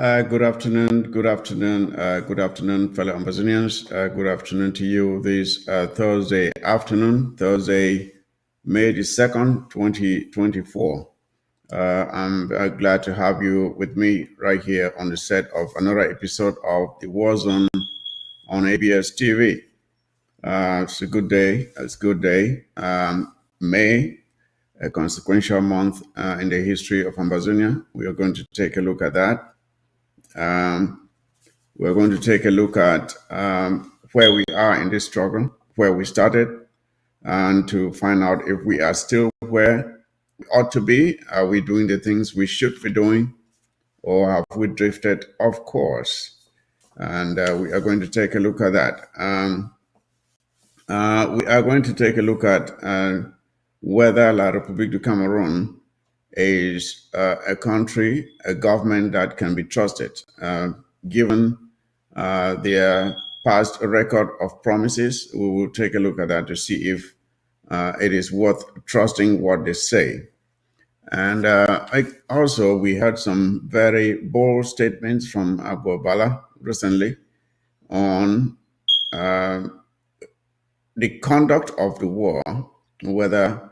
Good afternoon, fellow Ambazonians. Good afternoon to you this Thursday afternoon, Thursday, May the 2nd, 2024. I'm glad to have you with me right here on the set of another episode of The War Zone on ABS TV. It's a good day. It's a good day. May, a consequential month in the history of Ambazonia. We are going to take a look at that. We're going to take a look at where we are in this struggle, where we started, and to find out if we are still where we ought to be. Are we doing the things we should be doing, or have we drifted off course? And we are going to take a look at that. We are going to take a look at whether La République du Cameroon is a country, a government that can be trusted, given their past record of promises. We will take a look at that to see if it is worth trusting what they say. And we heard some very bold statements from Agboola recently on the conduct of the war, whether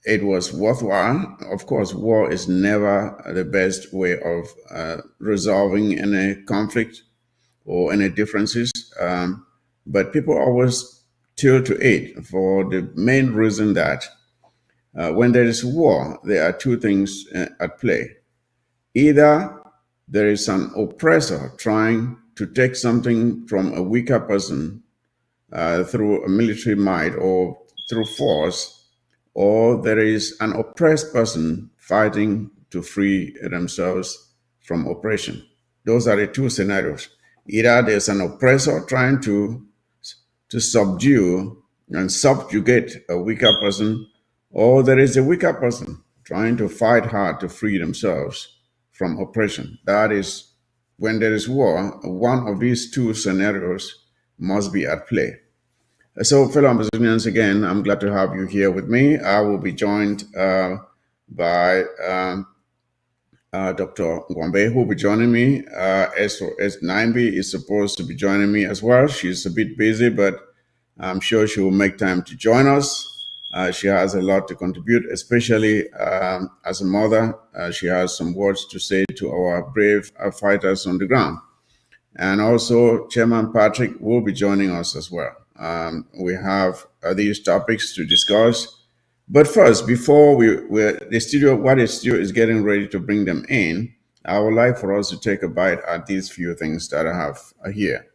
it was worthwhile. Of course, war is never the best way of resolving any conflict or any differences, but people always tilt to it for the main reason that when there is war, there are two things at play. Either there is an oppressor trying to take something from a weaker person through a military might or through force, or there is an oppressed person fighting to free themselves from oppression. Those are the two scenarios. Either there's an oppressor trying to subdue and subjugate a weaker person, or there is a weaker person trying to fight hard to free themselves from oppression. That is, when there is war, one of these two scenarios must be at play. So, fellow Ambazonians, again, I'm glad to have you here with me. I will be joined by Dr. Ngwambe, who will be joining me. As Naimbi is supposed to be joining me as well. She's a bit busy, but I'm sure she will make time to join us. She has a lot to contribute, especially as a mother. She has some words to say to our brave fighters on the ground. And also, Chairman Patrick will be joining us as well. We have these topics to discuss. But first, before the studio is getting ready to bring them in, I would like for us to take a bite at these few things that I have here.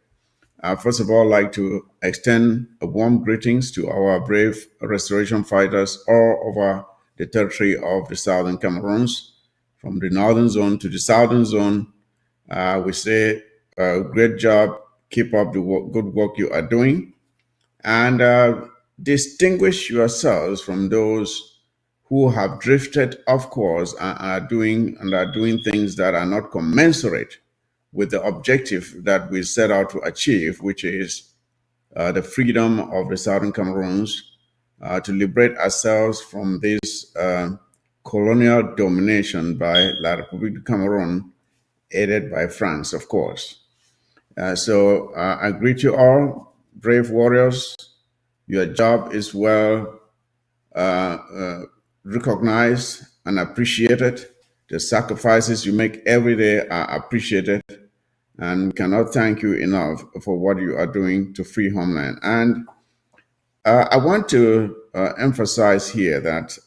First of all, I'd like to extend a warm greetings to our brave restoration fighters all over the territory of the Southern Cameroons, from the Northern Zone to the Southern Zone. We say, great job, keep up the good work you are doing, and distinguish yourselves from those who have drifted off course and are doing things that are not commensurate with the objective that we set out to achieve, which is the freedom of the Southern Cameroons, to liberate ourselves from this colonial domination by La République du Cameroon, aided by France, of course. So I greet you all, brave warriors. Your job is well recognized and appreciated. The sacrifices you make every day are appreciated, and we cannot thank you enough for what you are doing to free homeland. And I want to emphasize here that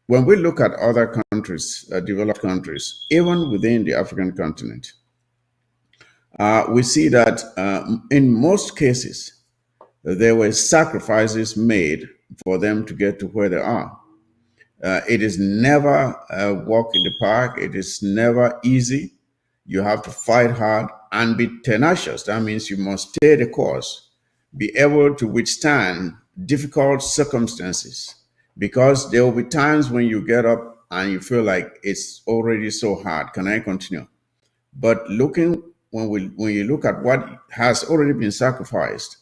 when we look at other countries, developed countries, even within the African continent, we see that in most cases, there were sacrifices made for them to get to where they are. It is never a walk in the park. It is never easy. You have to fight hard and be tenacious. That means you must stay the course, be able to withstand difficult circumstances, because there will be times when you get up and you feel like it's already so hard. Can I continue? But when you look at what has already been sacrificed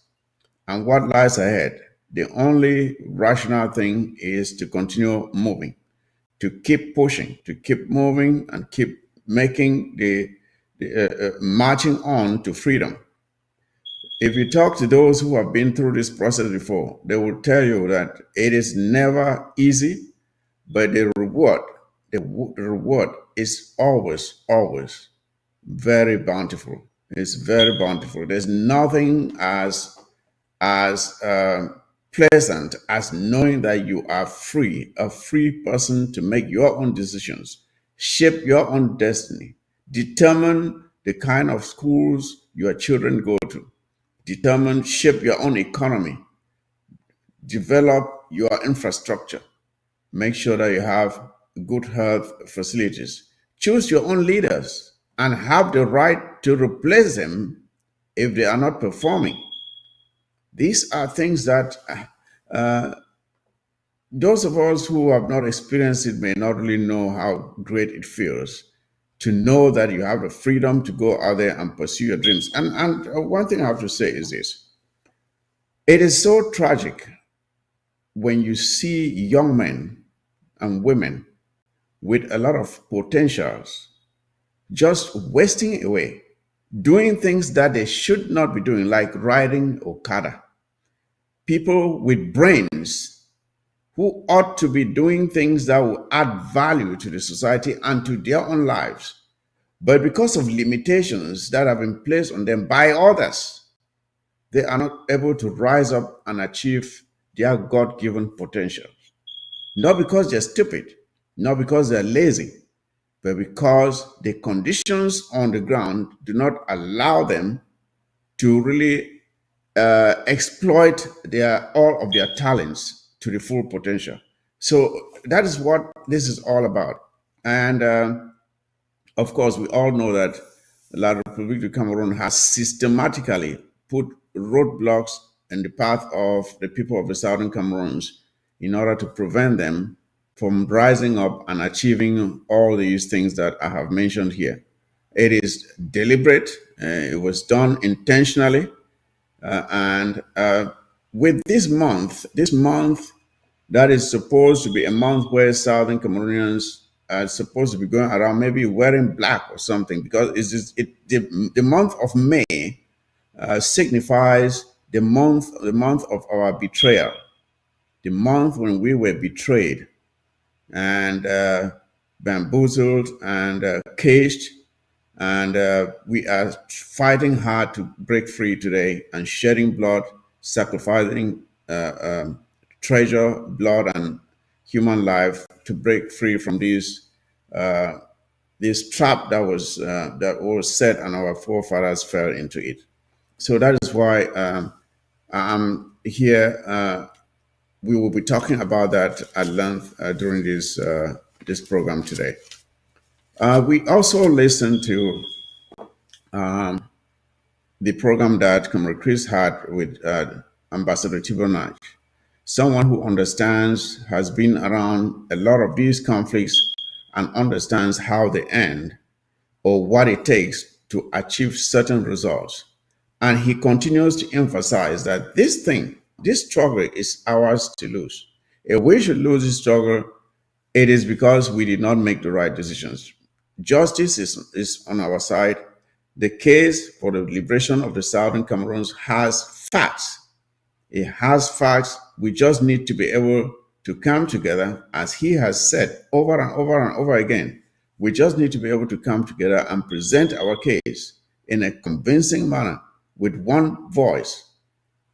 and what lies ahead, the only rational thing is to continue moving, to keep pushing, to keep moving and keep making the marching on to freedom. If you talk to those who have been through this process before, they will tell you that it is never easy, but the reward is always, always very bountiful. It's very bountiful. There's nothing as pleasant as knowing that you are free, a free person to make your own decisions, shape your own destiny, determine the kind of schools your children go to, determine, shape your own economy, develop your infrastructure, make sure that you have good health facilities, choose your own leaders, and have the right to replace them if they are not performing. These are things that those of us who have not experienced it may not really know how great it feels to know that you have the freedom to go out there and pursue your dreams. And one thing I have to say is this: it is so tragic when you see young men and women with a lot of potentials just wasting away, doing things that they should not be doing, like riding Okada. People with brains who ought to be doing things that will add value to the society and to their own lives. But because of limitations that have been placed on them by others, they are not able to rise up and achieve their God given potential. Not because they're stupid, not because they're lazy, but because the conditions on the ground do not allow them to really exploit all of their talents to the full potential. So that is what this is all about. And of course, we all know that La République du Cameroon has systematically put roadblocks in the path of the people of the southern Cameroons in order to prevent them from rising up and achieving all these things that I have mentioned here. It is deliberate, it was done intentionally, and with this month that is supposed to be a month where Southern Cameroonians are supposed to be going around maybe wearing black or something, because the month of May signifies the month of our betrayal, the month when we were betrayed and bamboozled and caged, and we are fighting hard to break free today and shedding blood, sacrificing treasure, blood, and human life to break free from this trap that was set, and our forefathers fell into it. So that is why I'm here. We will be talking about that at length during this program today. We also listened to the program that Comrade Chris had with Ambassador Tibonaj, someone who understands, has been around a lot of these conflicts and understands how they end or what it takes to achieve certain results. And he continues to emphasize that this struggle is ours to lose. If we should lose this struggle, it is because we did not make the right decisions. Justice is on our side. The case for the liberation of the Southern Cameroons has facts. It has facts. We just need to be able to come together, as he has said over and over and over again. We just need to be able to come together and present our case in a convincing manner with one voice,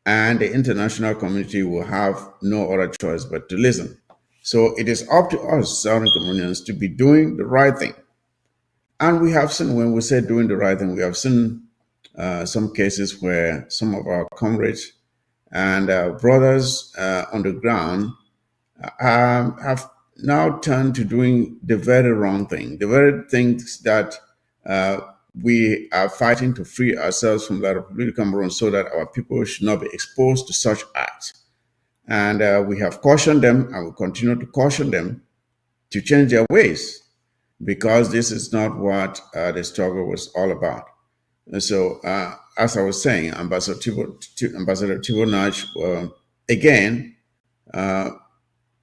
and the international community will have no other choice but to listen. So it is up to us, Southern Cameroonians, to be doing the right thing. And we have seen, when we say doing the right thing, we have seen some cases where some of our comrades and brothers on the ground have now turned to doing the very wrong thing, the very things that uh, we are fighting to free ourselves from the Republic of Cameroon, so that our people should not be exposed to such acts. And we have cautioned them, and we continue to caution them to change their ways, because this is not what the struggle was all about. And so, as I was saying, Ambassador Tibonaj, again,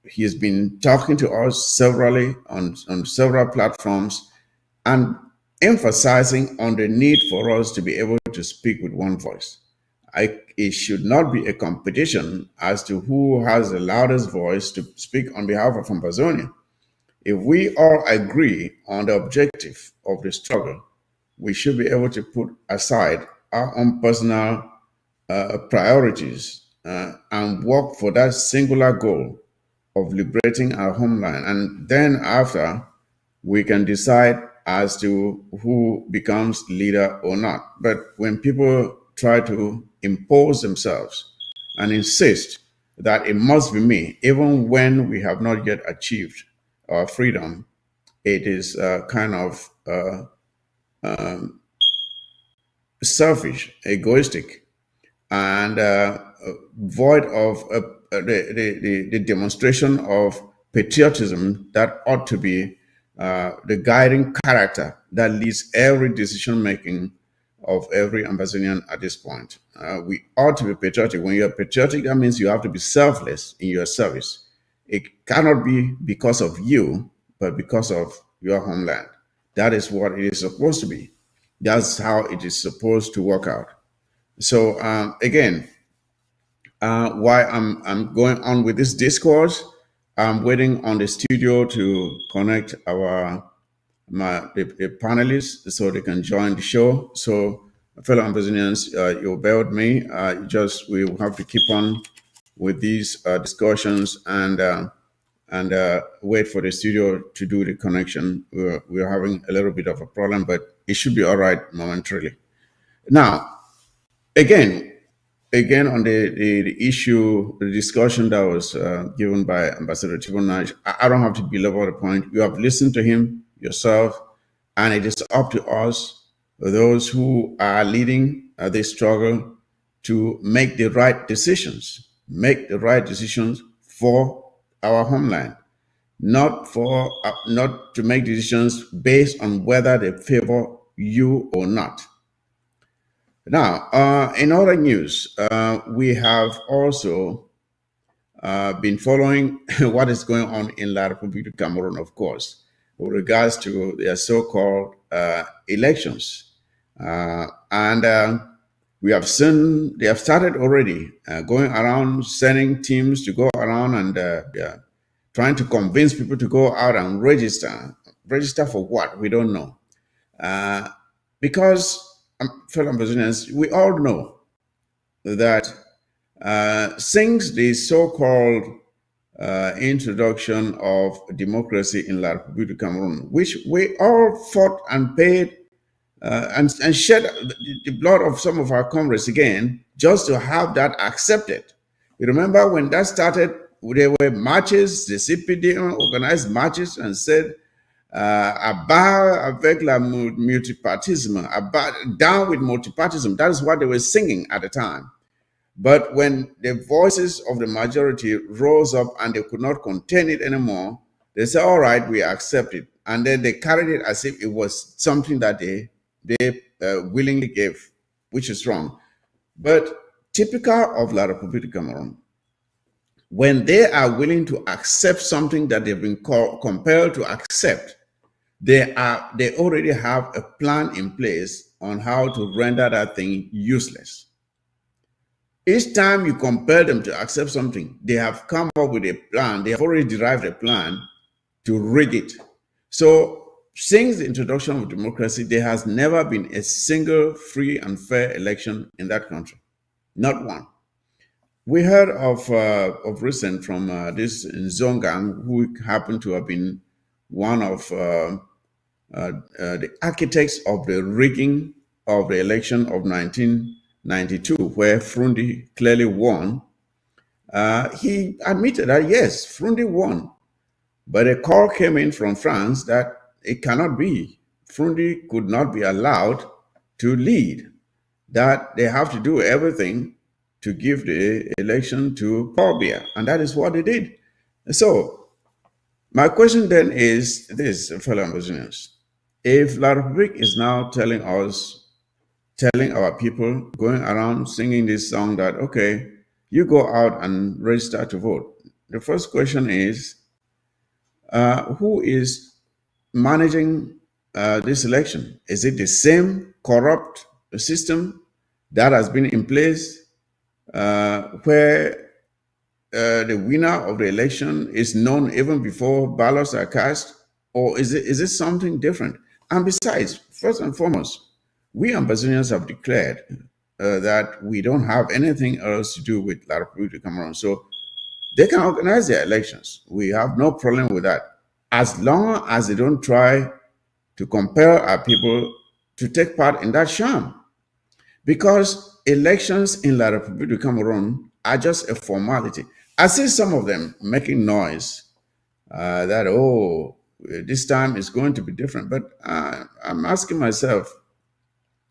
he has been talking to us severally on several platforms, and emphasizing on the need for us to be able to speak with one voice. It should not be a competition as to who has the loudest voice to speak on behalf of Ambazonia. If we all agree on the objective of the struggle, we should be able to put aside our own personal priorities and work for that singular goal of liberating our homeland. And then after, we can decide as to who becomes leader or not. But when people try to impose themselves and insist that it must be me, even when we have not yet achieved our freedom, it is kind of selfish, egoistic, and void of the demonstration of patriotism that ought to be the guiding character that leads every decision making of every Ambazonian at this point. We ought to be patriotic. When you're patriotic, that means you have to be selfless in your service. It cannot be because of you, but because of your homeland. That is what it is supposed to be. That's how it is supposed to work out. So again, while I'm going on with this discourse, I'm waiting on the studio to connect the panelists so they can join the show. So, fellow Ambazonians, you'll bear with me. We will have to keep on with these discussions and wait for the studio to do the connection. We're having a little bit of a problem, but it should be all right momentarily. Now, again, on the issue, the discussion that was given by Ambassador Tibonaj, I don't have to belabor the point. You have listened to him yourself, and it is up to us, those who are leading this struggle, to make the right decisions. Make the right decisions for our homeland, not to make decisions based on whether they favor you or not. Now, in other news, we have also been following what is going on in La Republic of Cameroon, of course, with regards to their so-called elections. And we have seen they have started already going around, sending teams to go around and trying to convince people to go out and register. Register for what? We don't know. Because, fellow Brazilians, we all know that since the so-called introduction of democracy in La Republic of Cameroon, which we all fought and paid and shed the blood of some of our comrades again, just to have that accepted. You remember when that started, there were marches, the CPD organized marches and said, Abat avec la multipartisme, down with multipartism. That is what they were singing at the time. But when the voices of the majority rose up and they could not contain it anymore, they said, all right, we accept it. And then they carried it as if it was something that they willingly gave, which is wrong. But typical of La Republique Cameroon, when they are willing to accept something that they've been compelled to accept, they already have a plan in place on how to render that thing useless. Each time you compel them to accept something, they have come up with a plan. They have already derived a plan to rig it. So since the introduction of democracy, there has never been a single free and fair election in that country. Not one. We heard of recent from this Zongang, who happened to have been one of the architects of the rigging of the election of 1992, where Frundi clearly won. He admitted that, yes, Frundi won. But a call came in from France that it cannot be. Frundi could not be allowed to lead, that they have to do everything to give the election to Paul Biya. And that is what they did. So my question then is this, fellow Ambazonians. If La Republique is now telling our people, going around singing this song that, okay, you go out and register to vote. The first question is, who is managing this election? Is it the same corrupt system that has been in place where the winner of the election is known even before ballots are cast, or is it something different? And besides, first and foremost, we Ambazonians have declared that we don't have anything else to do with La République du Cameroon. So they can organize their elections. We have no problem with that, as long as they don't try to compel our people to take part in that sham. Because elections in La République du Cameroon are just a formality. I see some of them making noise that, oh, this time is going to be different. But I'm asking myself,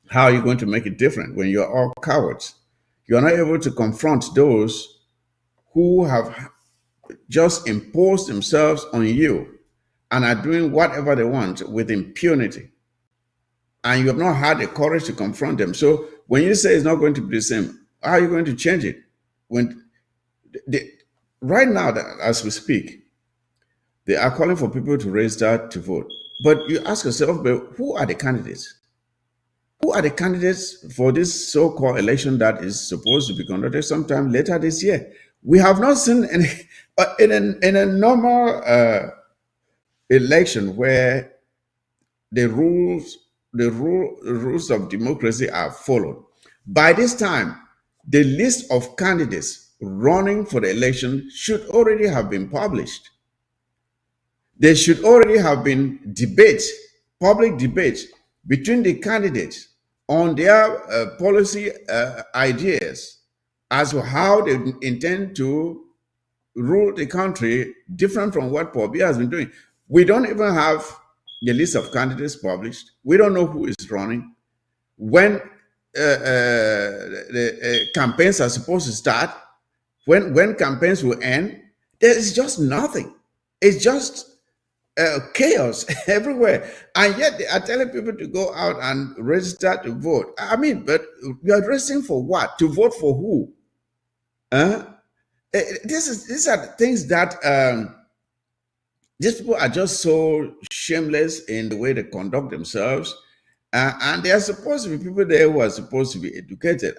how are you going to make it different when you're all cowards? You're not able to confront those who have just imposed themselves on you and are doing whatever they want with impunity. And you have not had the courage to confront them. So when you say it's not going to be the same, how are you going to change it? When right now, as we speak, they are calling for people to register to vote. But you ask yourself, but who are the candidates? Who are the candidates for this so-called election that is supposed to be conducted sometime later this year? We have not seen any in a normal election where the rules of democracy are followed. By this time, the list of candidates running for the election should already have been published. There should already have been debates, public debates between the candidates on their policy ideas as to how they intend to rule the country, different from what Paul Biya has been doing. We don't even have the list of candidates published. We don't know who is running. When the campaigns are supposed to start, when campaigns will end, there is just nothing. It's just chaos everywhere. And yet they are telling people to go out and register to vote. I mean, but you are registering for what? To vote for who? These are the things that these people are just so shameless in the way they conduct themselves. And there are supposed to be people there who are supposed to be educated.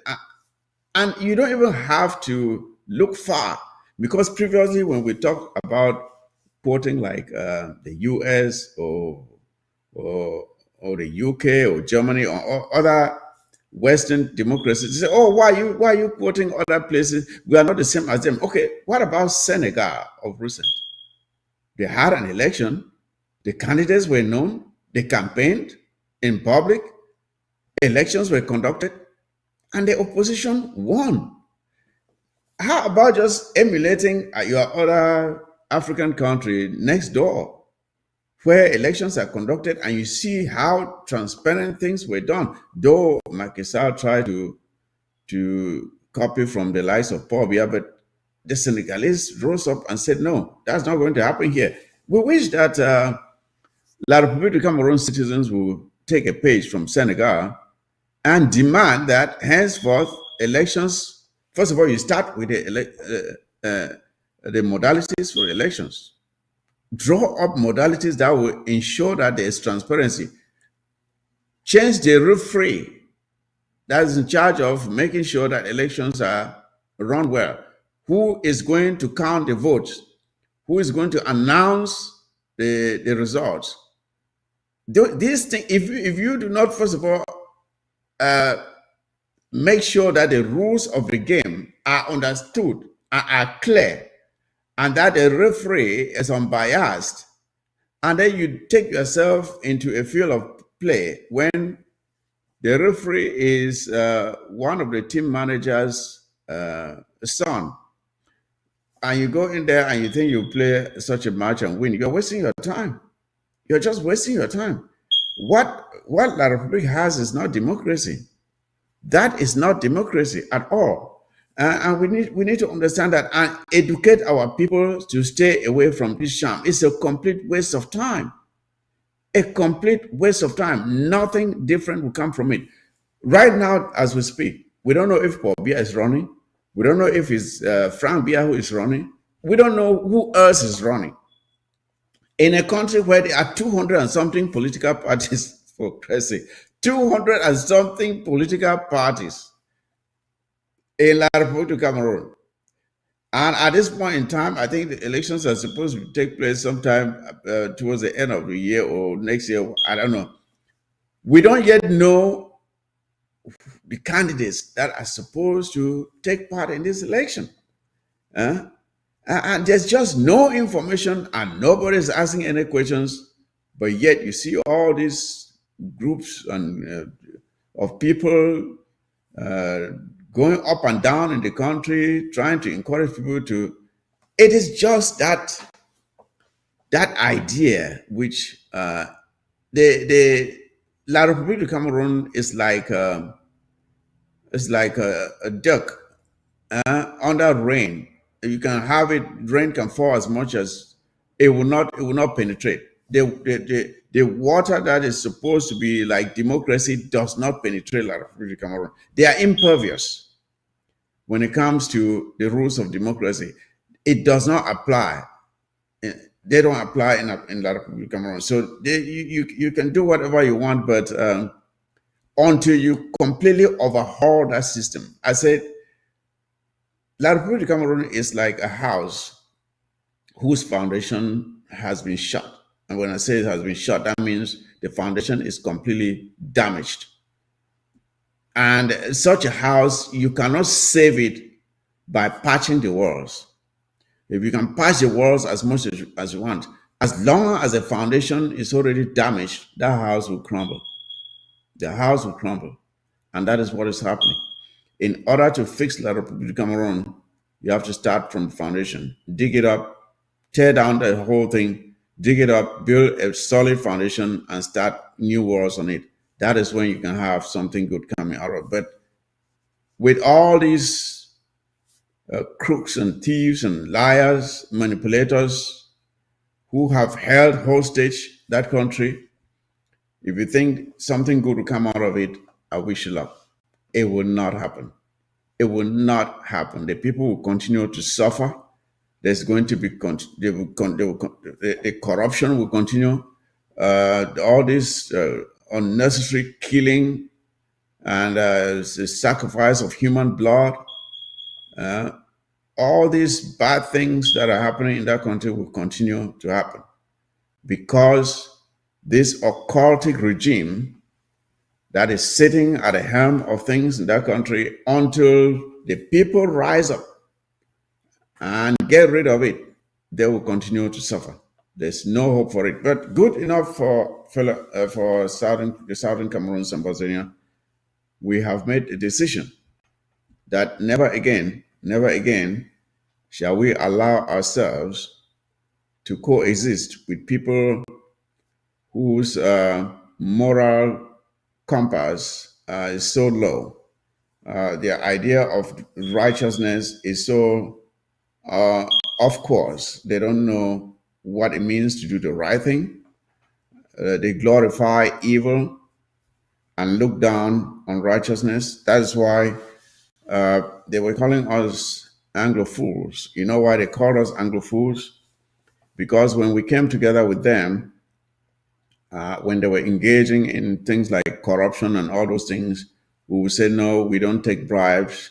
And you don't even have to look far, because previously when we talk about quoting like the US or the UK or Germany or other Western democracies, they say, oh, why are you quoting other places? We are not the same as them. Okay, what about Senegal of recent? They had an election, the candidates were known, they campaigned in public, elections were conducted, and the opposition won. How about just emulating your other African country next door, where elections are conducted and you see how transparent things were done? Though Macky Sall tried to copy from the likes of Paul Biya, but the Senegalese rose up and said, no, that's not going to happen here. We wish that La République du Cameroon citizens will take a page from Senegal and demand that henceforth elections, first of all, you start with the modalities for elections. Draw up modalities that will ensure that there is transparency. Change the referee that is in charge of making sure that elections are run well. Who is going to count the votes? Who is going to announce the results? These things, if you do not, first of all, make sure that the rules of the game are understood and are clear, and that the referee is unbiased, and then you take yourself into a field of play when the referee is one of the team manager's son, and you go in there and you think you play such a match and win, you're wasting your time. You're just wasting your time. What La Republic has is not democracy. That is not democracy at all. And we need to understand that and educate our people to stay away from this sham. It's a complete waste of time. A complete waste of time. Nothing different will come from it. Right now, as we speak, we don't know if Paul Biya is running. We don't know if it's Frank Biya who is running. We don't know who else is running. in a country where there are 200 and something political parties, for Christ's sake, 200 and something political parties in La Republic of Cameroon. And at this point in time, I think the elections are supposed to take place sometime towards the end of the year or next year. I don't know. We don't yet know the candidates that are supposed to take part in this election. Uh, and there's just no information, and nobody's asking any questions. But yet, you see all these groups and of people uh, going up and down in the country, trying to encourage people to. It is just that idea which the La République du Cameroon is like it's like a duck under rain. You can have it. Rain can fall as much as it will not. It will not penetrate. The water that is supposed to be like democracy does not penetrate La République du Cameroon. They are impervious when it comes to the rules of democracy. It does not apply. They don't apply in La République Cameroon. So you can do whatever you want, but until you completely overhaul that system. I said, La République Cameroon is like a house whose foundation has been shot. And when I say it has been shot, that means the foundation is completely damaged. And such a house, you cannot save it by patching the walls. If you can patch the walls as much as you want, as long as the foundation is already damaged, that house will crumble. The house will crumble. And that is what is happening. In order to fix La République Cameroon, you have to start from the foundation, dig it up, tear down the whole thing, dig it up, build a solid foundation, and start new walls on it. That is when you can have something good coming out of it. But with all these crooks and thieves and liars, manipulators who have held hostage that country, if you think something good will come out of it, I wish you luck. It will not happen. It will not happen. The people will continue to suffer. There's going to be the corruption will continue. All this unnecessary killing and the sacrifice of human blood. All these bad things that are happening in that country will continue to happen because this occultic regime that is sitting at the helm of things in that country, until the people rise up and get rid of it, they will continue to suffer. There's no hope for it. But good enough for the Southern Cameroon Symposium, we have made a decision that never again shall we allow ourselves to coexist with people whose moral compass is so low. Their idea of righteousness is so off course. They don't know what it means to do the right thing. They glorify evil and look down on righteousness. That is why they were calling us Anglophiles. You know why they called us Anglophiles? Because when we came together with them, when they were engaging in things like corruption and all those things, we would say, no, we don't take bribes.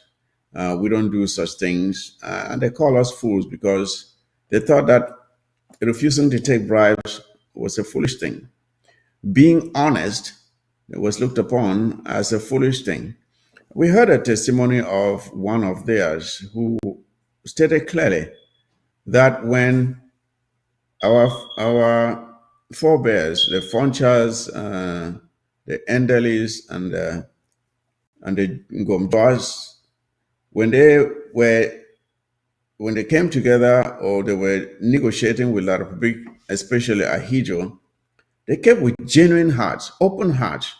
We don't do such things. And they call us fools because they thought that refusing to take bribes was a foolish thing. Being honest was looked upon as a foolish thing. We heard a testimony of one of theirs who stated clearly that when our forebears, the Fonchas, the Endelis, and the Ngomjoas, when they came together or they were negotiating with La Republique, especially Ahijo, they came with genuine hearts, open hearts,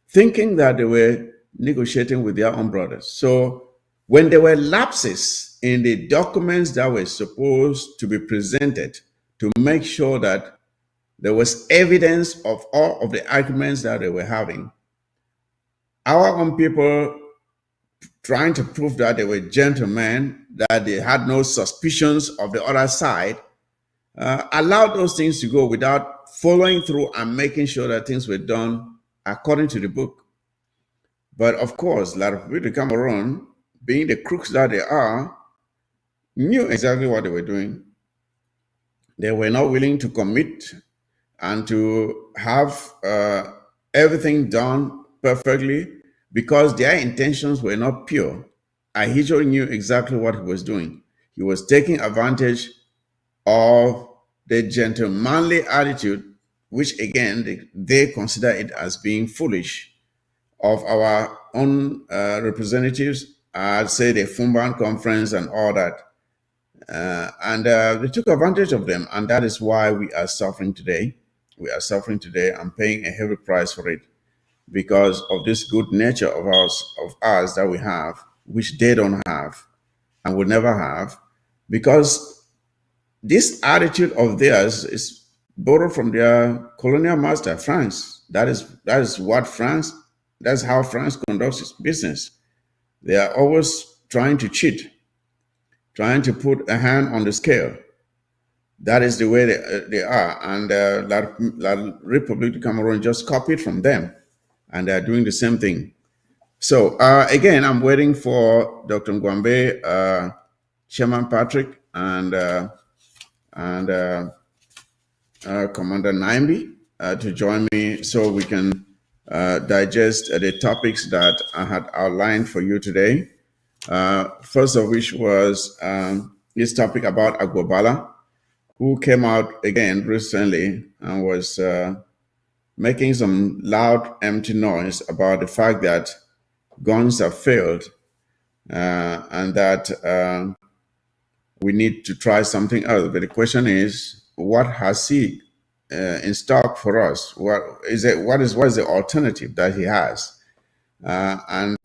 thinking that they were negotiating with their own brothers. So when there were lapses in the documents that were supposed to be presented to make sure that there was evidence of all of the arguments that they were having, our own people trying to prove that they were gentlemen, that they had no suspicions of the other side, allowed those things to go without following through and making sure that things were done according to the book. But of course, La République de Cameroon, being the crooks that they are, knew exactly what they were doing. They were not willing to commit and to have everything done perfectly because their intentions were not pure. Ahijo knew exactly what he was doing. He was taking advantage of the gentlemanly attitude, which again they consider it as being foolish, of our own representatives. I'd say the Fumban conference and all that. And they took advantage of them, and that is why we are suffering today. We are suffering today and paying a heavy price for it because of this good nature of ours that we have, which they don't have and will never have, because this attitude of theirs is borrowed from their colonial master, France. That is what France. That's how France conducts its business. They are always trying to cheat, trying to put a hand on the scale. That is the way they are. And La République du Cameroon just copied from them. And they're doing the same thing. So again, I'm waiting for Dr. Ngwambe, Chairman Patrick, and Commander Naimbi to join me so we can digest the topics that I had outlined for you today. First of which was this topic about Agbobala, who came out again recently and was making some loud, empty noise about the fact that guns have failed and that we need to try something else. But the question is, what has he in stock for us? What is the alternative that he has? And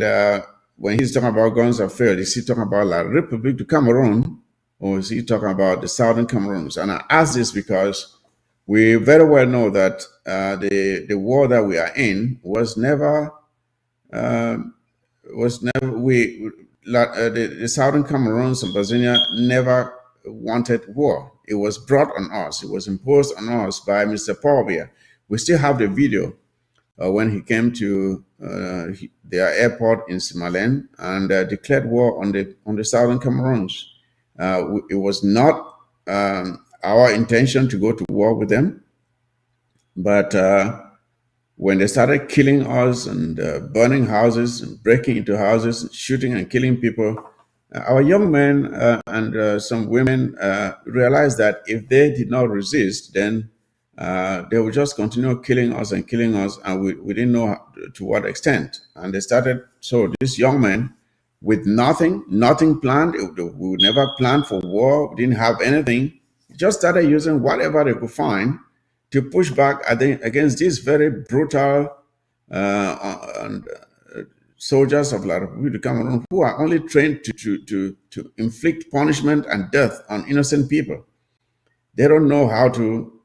when he's talking about guns have failed, is he talking about La République du Cameroon, or is he talking about the Southern Cameroons? And I ask this because we very well know that the war that we are in was never the Southern Cameroons and Tanzania never wanted war. It was brought on us. It was imposed on us by Mr. Paul Biya. We still have the video when he came to their airport in Simalen and declared war on the Southern Cameroons. It was not our intention to go to war with them, but when they started killing us and burning houses and breaking into houses, shooting and killing people, our young men and some women realized that if they did not resist, then they would just continue killing us, and we didn't know to what extent. And they started, so these young men, with nothing planned, we would never plan for war, we didn't have anything, just started using whatever they could find to push back against these very brutal soldiers of La République du Cameroon, who are only trained to inflict punishment and death on innocent people. They don't know how to.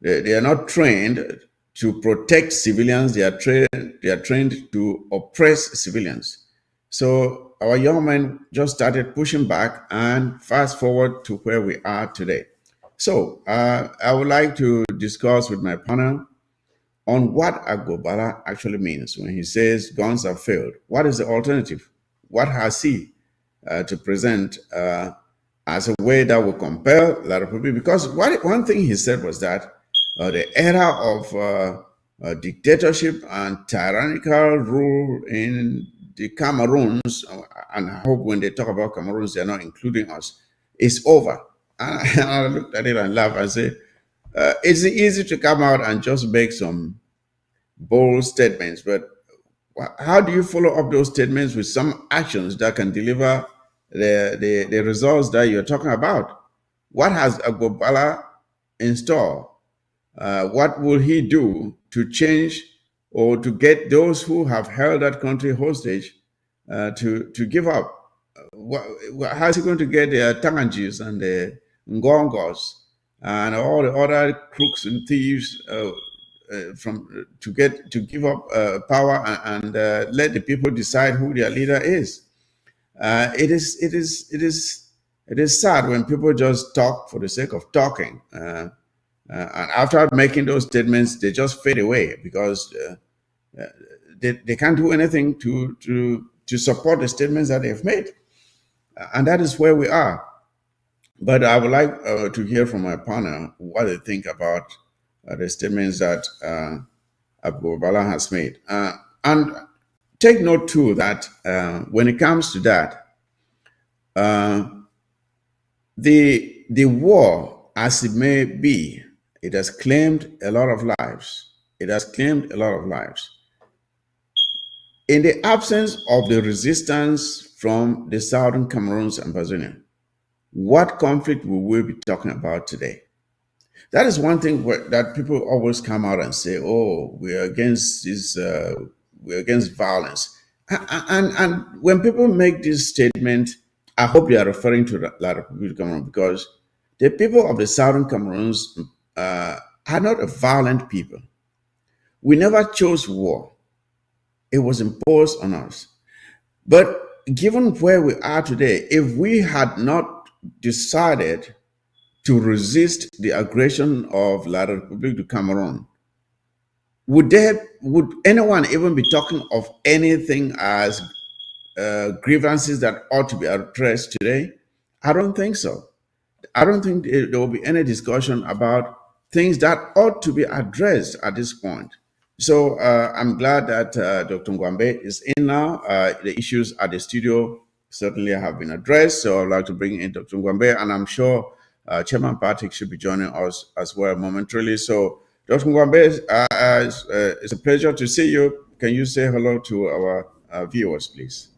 They are not trained to protect civilians. They are trained to oppress civilians. So our young men just started pushing back, and fast forward to where we are today. So I would like to discuss with my panel on what Agbobala actually means when he says guns have failed. What is the alternative? What has he to present as a way that will compel La République? Because one thing he said was that the era of dictatorship and tyrannical rule in the Cameroons, and I hope when they talk about Cameroons, they're not including us, is over. And I looked at it and laughed and said, it's easy to come out and just make some bold statements, but how do you follow up those statements with some actions that can deliver the results that you're talking about? What has Agbobala in store? What will he do to change or to get those who have held that country hostage to give up? How is he going to get the Tanganyis and the Ngongos and all the other crooks and thieves from to give up power and let the people decide who their leader is? It is It is sad when people just talk for the sake of talking. And after making those statements, they just fade away because they can't do anything to support the statements that they've made. And that is where we are. But I would like to hear from my partner what they think about the statements that Abu Bala has made. And take note too that when it comes to that, the war, as it may be, it has claimed a lot of lives. It has claimed a lot of lives. In the absence of the resistance from the southern Cameroons and Bazonia, what conflict will we be talking about today? That is one thing that people always come out and say, "Oh, we're against this. We're against violence." And when people make this statement, I hope they are referring to La Republic of Cameroon, because the people of the southern Cameroons are not a violent people. We never chose war; it was imposed on us. But given where we are today, if we had not decided to resist the aggression of La République du Cameroon, would anyone even be talking of anything as grievances that ought to be addressed today? I don't think so. I don't think there will be any discussion about things that ought to be addressed at this point. So I'm glad that Dr. Ngwambe is in now. The issues at the studio certainly have been addressed. So I'd like to bring in Dr. Ngwambe, and I'm sure Chairman Patrick should be joining us as well momentarily. So Dr. Ngwambe, it's a pleasure to see you. Can you say hello to our viewers, please?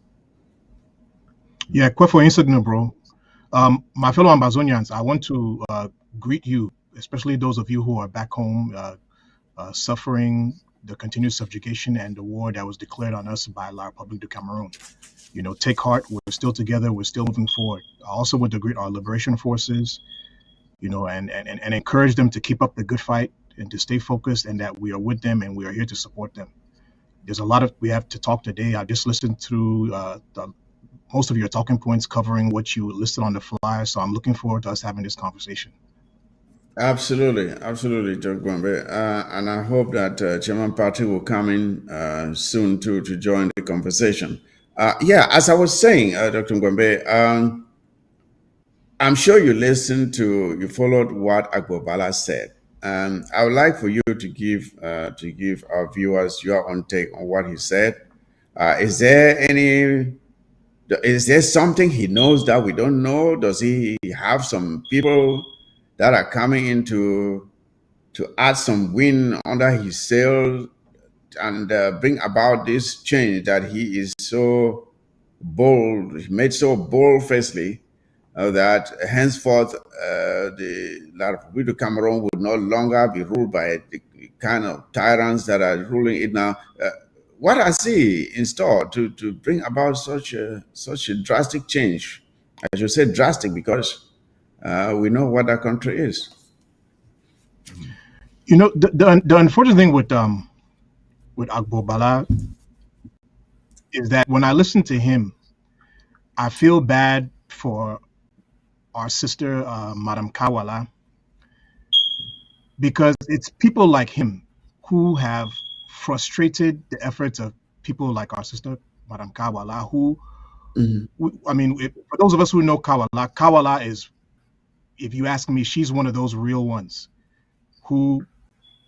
Yeah, Kwefo Insignal, bro. My fellow Ambazonians, I want to greet you, especially those of you who are back home suffering the continued subjugation and the war that was declared on us by La Republique du Cameroon. You know, take heart. We're still together. We're still moving forward. I also want to greet our liberation forces, you know, and encourage them to keep up the good fight and to stay focused, and that we are with them and we are here to support them. There's a lot of we have to talk today. I just listened through most of your talking points covering what you listed on the flyer. So I'm looking forward to us having this conversation. Absolutely, absolutely, Dr. Gwambe. And I hope that Chairman Patrick will come in soon to join the conversation. Yeah, as I was saying, Dr. Gwambe, I'm sure you followed what Agbobala said. I would like for you to give our viewers your own take on what he said. Is there any Is there something he knows that we don't know? Does he have some people that are coming in to add some wind under his sail and bring about this change that he is so bold, he made so bold-facedly that henceforth the La Republique de Cameroon would no longer be ruled by the kind of tyrants that are ruling it now. What I see in store to bring about such a drastic change? I should say drastic because we know what that country is. You know, the unfortunate thing with Agbobala is that when I listen to him, I feel bad for our sister, Madam Kawala, because it's people like him who have frustrated the efforts of people like our sister, Madam Kawala, who, I mean, for those of us who know Kawala, Kawala is, if you ask me, she's one of those real ones who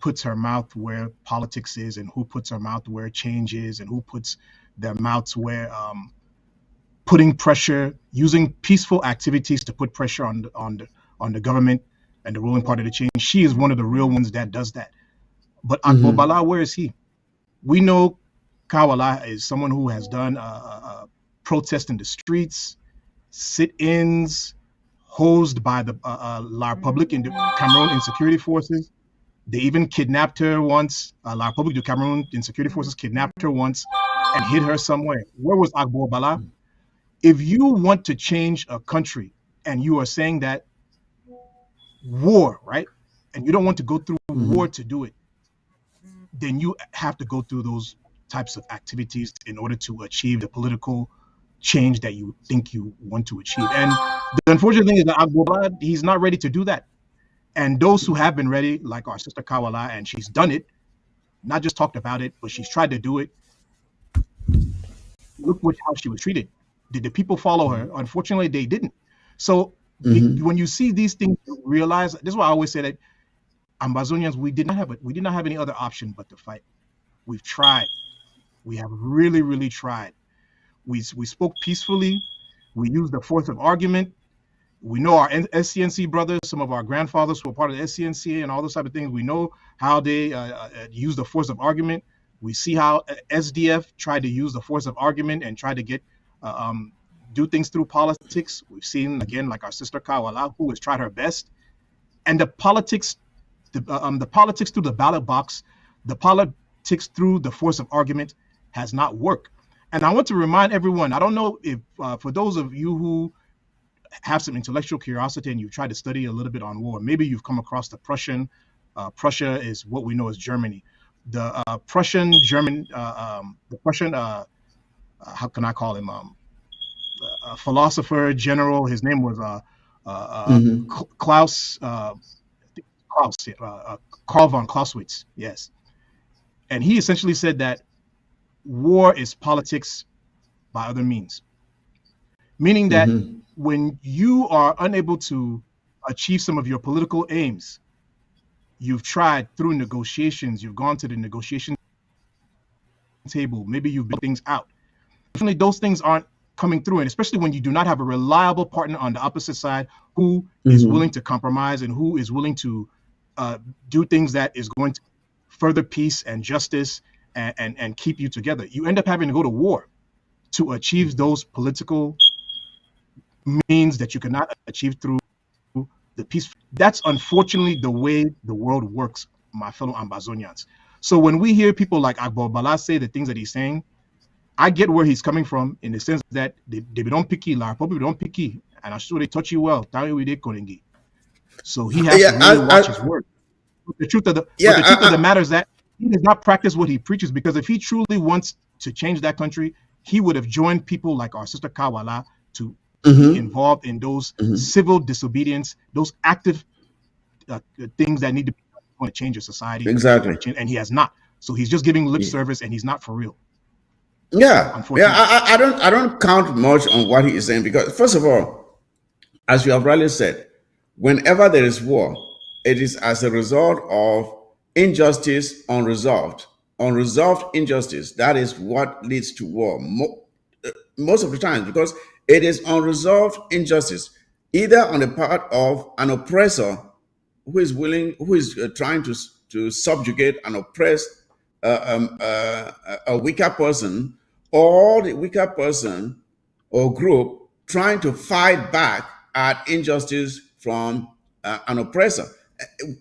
puts her mouth where politics is, and who puts her mouth where change is, and who puts their mouths where putting pressure, using peaceful activities to put pressure on the government and the ruling party to change. She is one of the real ones that does that. But Agbobala, where is he? We know Kawala is someone who has done protest in the streets, sit-ins, hosed by the La Republique in the Cameroon insecurity forces. They even kidnapped her once. La Republique du Cameroon insecurity forces kidnapped her once and hid her somewhere. Where was Agbobala? If you want to change a country and you are saying that war, right? And you don't want to go through war to do it, then you have to go through those types of activities in order to achieve the political change that you think you want to achieve. And the unfortunate thing is that Agbola, he's not ready to do that. And those who have been ready, like our sister Kawala, and she's done it, not just talked about it, but she's tried to do it. Look how she was treated. Did the people follow her? Unfortunately, they didn't. So when you see these things, you realize, this is why I always say that Ambazonians, we did not have any other option but to fight. We've tried. We have really, really tried. We spoke peacefully. We used the force of argument. We know our SCNC brothers, some of our grandfathers who were part of the SCNC and all those type of things. We know how they use the force of argument. We see how SDF tried to use the force of argument and try to get do things through politics. We've seen, again, like our sister Kawala, who has tried her best. And the politics through the ballot box, the politics through the force of argument has not worked. And I want to remind everyone, I don't know if for those of you who have some intellectual curiosity and you've tried to study a little bit on war, maybe you've come across the Prussian. Prussia is what we know as Germany. The Prussian, how can I call him? A philosopher, general. His name was Karl von Clausewitz. Yes. And he essentially said that war is politics by other means. Meaning that when you are unable to achieve some of your political aims, you've tried through negotiations, you've gone to the negotiation table, maybe you've built things out. Unfortunately, those things aren't coming through, and especially when you do not have a reliable partner on the opposite side who is willing to compromise and who is willing to do things that is going to further peace and justice and keep you together. You end up having to go to war to achieve those political means that you cannot achieve through the peace. That's unfortunately the way the world works, my fellow Ambazonians. So when we hear people like Agbola say the things that he's saying, I get where he's coming from in the sense that they don't picky, probably don't picky, and I'm sure they touch you well. So he has to really watch his words. The truth of the matter is that he does not practice what he preaches, because if he truly wants to change that country, he would have joined people like our sister Kawala to be involved in those civil disobedience, those active things that need to be done to change a society. Exactly. And he has not. So he's just giving lip service, and he's not for real. I don't count much on what he is saying, because first of all, as you have rightly said, whenever there is war, it is as a result of injustice unresolved injustice. That is what leads to war most of the time, because it is unresolved injustice, either on the part of an oppressor who is trying to subjugate and oppress a weaker person, or the weaker person or group trying to fight back at injustice from an oppressor.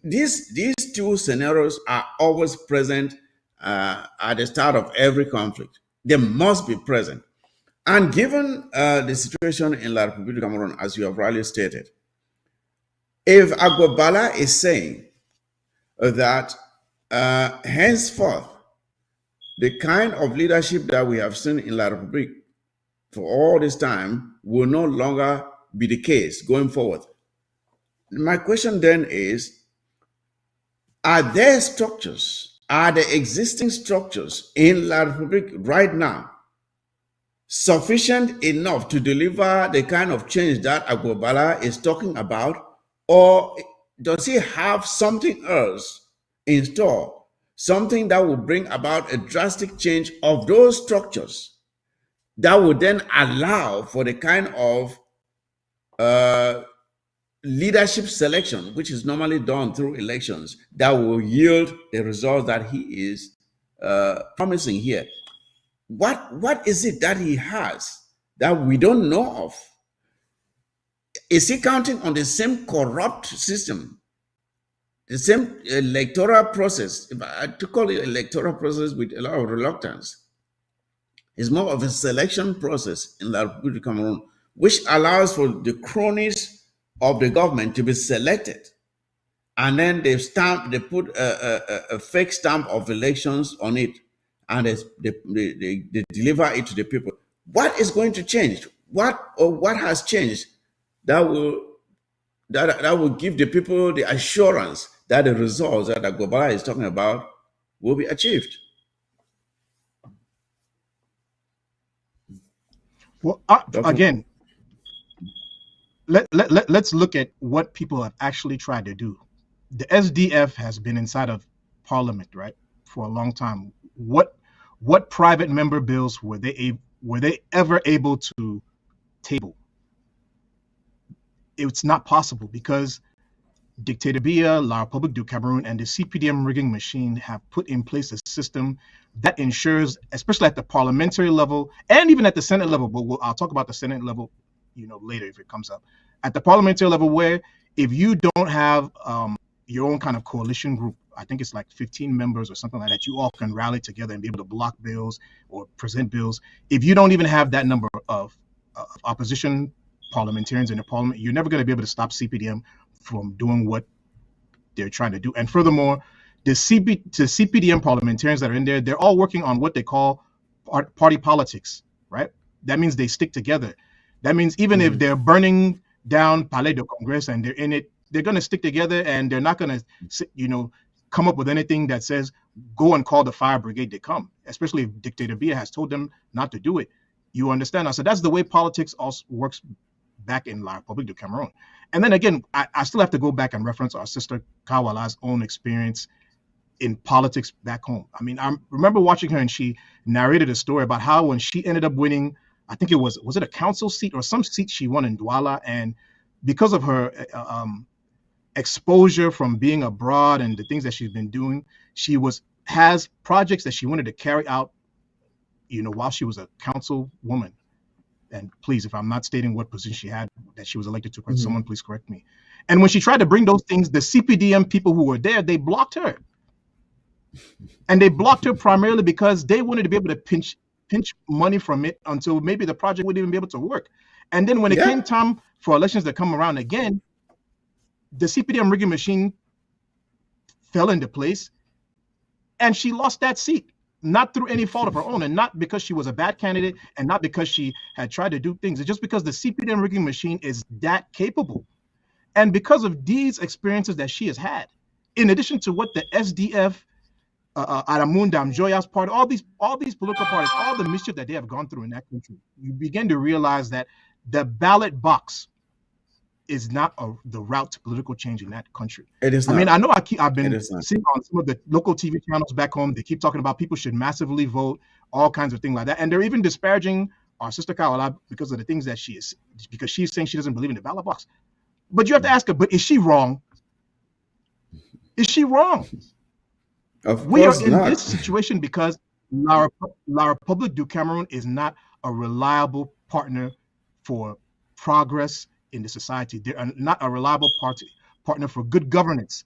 These two scenarios are always present at the start of every conflict. They must be present. And given the situation in La Republic of Cameroon, as you have rightly stated, if Agbobala is saying that henceforth, the kind of leadership that we have seen in La Republic for all this time will no longer be the case going forward. My question then is, are there structures, are the existing structures in La Republic right now sufficient enough to deliver the kind of change that Agbobala is talking about? Or does he have something else in store, something that will bring about a drastic change of those structures that would then allow for the kind of leadership selection, which is normally done through elections, that will yield the result that he is promising here? What is it that he has that we don't know of? Is he counting on the same corrupt system, the same electoral process? If I to call it electoral process with a lot of reluctance, it's more of a selection process in La Republic of Cameroon, which allows for the cronies of the government to be selected, and then they put a fake stamp of elections on it, and they deliver it to the people. What is going to change? What has changed that will that will give the people the assurance that the results that Gobala is talking about will be achieved? Well, Doctor. again, let's look at what people have actually tried to do. The SDF has been inside of Parliament, right, for a long time. What private member bills were they ever able to table? It's not possible because Dictator Biya, La Republique du Cameroon, and the CPDM rigging machine have put in place a system that ensures, especially at the parliamentary level and even at the Senate level, but I'll talk about the Senate level, later if it comes up. At the parliamentary level, where if you don't have your own kind of coalition group, I think it's like 15 members or something like that, you all can rally together and be able to block bills or present bills. If you don't even have that number of opposition parliamentarians in the parliament, you're never going to be able to stop CPDM from doing what they're trying to do. And furthermore, the CPDM parliamentarians that are in there, they're all working on what they call party politics, right? That means they stick together. That means even if they're burning down Palais de Congrès and they're in it, they're going to stick together and they're not going to, come up with anything that says, go and call the fire brigade to come, especially if Dictator Biya has told them not to do it. You understand? So that's the way politics also works back in La Republique du Cameroon. And then again, I still have to go back and reference our sister Kawala's own experience in politics back home. I mean, I remember watching her and she narrated a story about how when she ended up winning, I think it was it a council seat or some seat she won in Douala, and because of her exposure from being abroad and the things that she's been doing, she has projects that she wanted to carry out, while she was a council woman. And please, if I'm not stating what position she had that she was elected to, someone please correct me. And when she tried to bring those things, the CPDM people who were there, they blocked her. And they blocked her primarily because they wanted to be able to pinch money from it until maybe the project wouldn't even be able to work. And then when it came time for elections to come around again, the CPDM rigging machine fell into place and she lost that seat. Not through any fault of her own, and not because she was a bad candidate, and not because she had tried to do things. It's just because the CPDM rigging machine is that capable. And because of these experiences that she has had, in addition to what the SDF, Aramundam, Joyas Party, all these political parties, all the mischief that they have gone through in that country, you begin to realize that the ballot box is not the route to political change in that country. It is I not. mean, I know I've been seeing on some of the local TV channels back home, they keep talking about people should massively vote, all kinds of things like that. And they're even disparaging our sister Kawala because of the things that because she's saying she doesn't believe in the ballot box. But you have to ask her, but is she wrong? Is she wrong? We are in this situation because La Republique du Cameroon is not a reliable partner for progress in the society. They're not a reliable partner for good governance.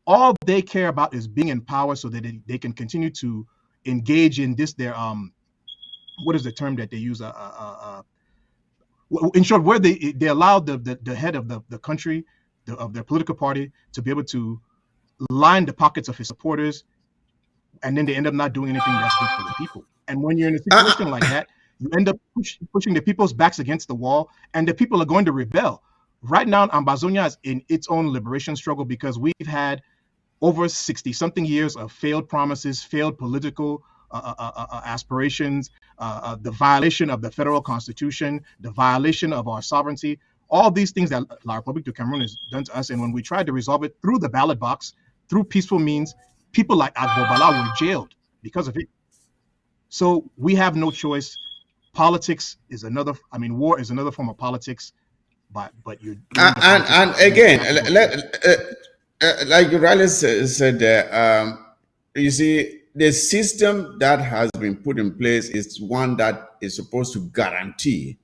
All they care about is being in power so that they can continue to engage in this, their what is the term that they use? In short, where they allow the head of the country, of their political party, to be able to line the pockets of his supporters, and then they end up not doing anything that's good for the people. And when you're in a situation like that, you end up pushing the people's backs against the wall, and the people are going to rebel. Right now, Ambazonia is in its own liberation struggle because we've had over 60-something years of failed promises, failed political aspirations, the violation of the federal constitution, the violation of our sovereignty, all these things that La Republique du Cameroon has done to us. And when we tried to resolve it through the ballot box, through peaceful means, people like Agbobala were jailed because of it. So we have no choice. Politics is another, war is another form of politics, but you're doing and again, like you rightly said there, you see, the system that has been put in place is one that is supposed to guarantee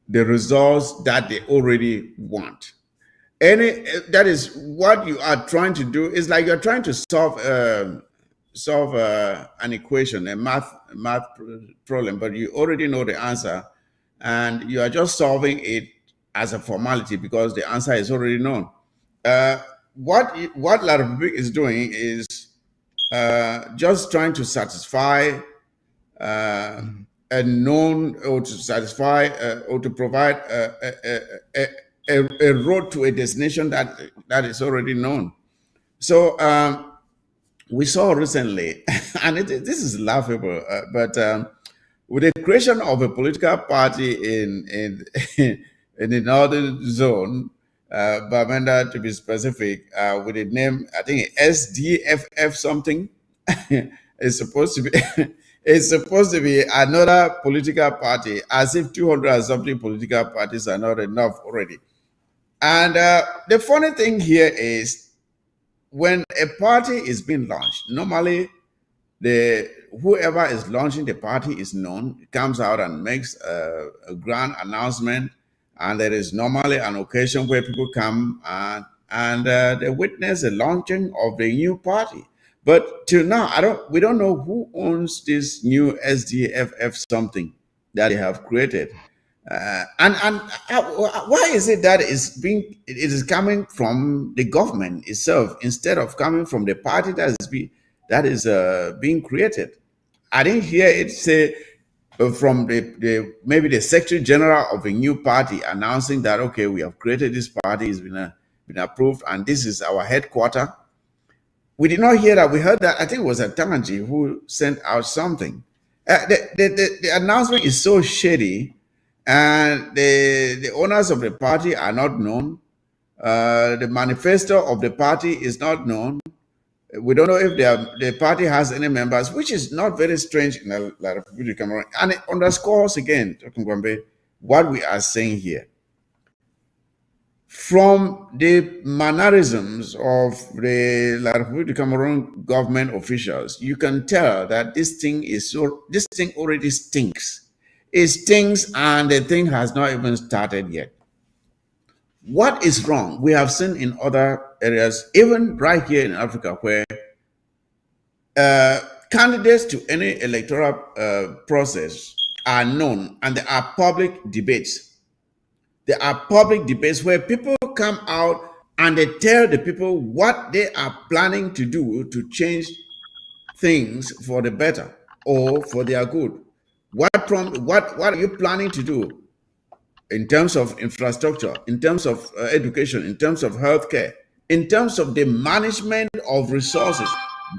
the results that they already want. That is what you are trying to do. Is like you're trying to solve an equation, a math problem, but you already know the answer, and you are just solving it as a formality because the answer is already known. What La Republique is doing is just trying to satisfy a known or to satisfy or to provide a road to a destination that is already known. So we saw recently, and this is laughable, but with the creation of a political party in the northern zone, Bamenda to be specific, with the name I think SDFF something, is supposed to be it's supposed to be another political party, as if 200 and something political parties are not enough already. And the funny thing here is when a party is being launched, normally the whoever is launching the party is known, comes out and makes a grand announcement, and there is normally an occasion where people come and they witness the launching of the new party. But till now, we don't know who owns this new SDFF something that they have created. And why is it that it is coming from the government itself instead of coming from the party that is being created? I didn't hear it say from the maybe the secretary general of a new party announcing that okay, we have created this party, it's been approved, and this is our headquarter. We did not hear that. We heard that I think it was a Tamanji who sent out something. The announcement is so shady, and the owners of the party are not known. The manifesto of the party is not known. We don't know if the party has any members, which is not very strange in La Republic of Cameroon. And it underscores again, Dr. Ngwambe, what we are saying here. From the mannerisms of the La Republic of Cameroon government officials, you can tell that this thing already stinks. It stinks, and the thing has not even started yet. What is wrong? We have seen in other areas, even right here in Africa, where candidates to any electoral process are known, and there are public debates. There are public debates where people come out and they tell the people what they are planning to do to change things for the better or for their good. What are you planning to do in terms of infrastructure, in terms of education, in terms of healthcare, in terms of the management of resources?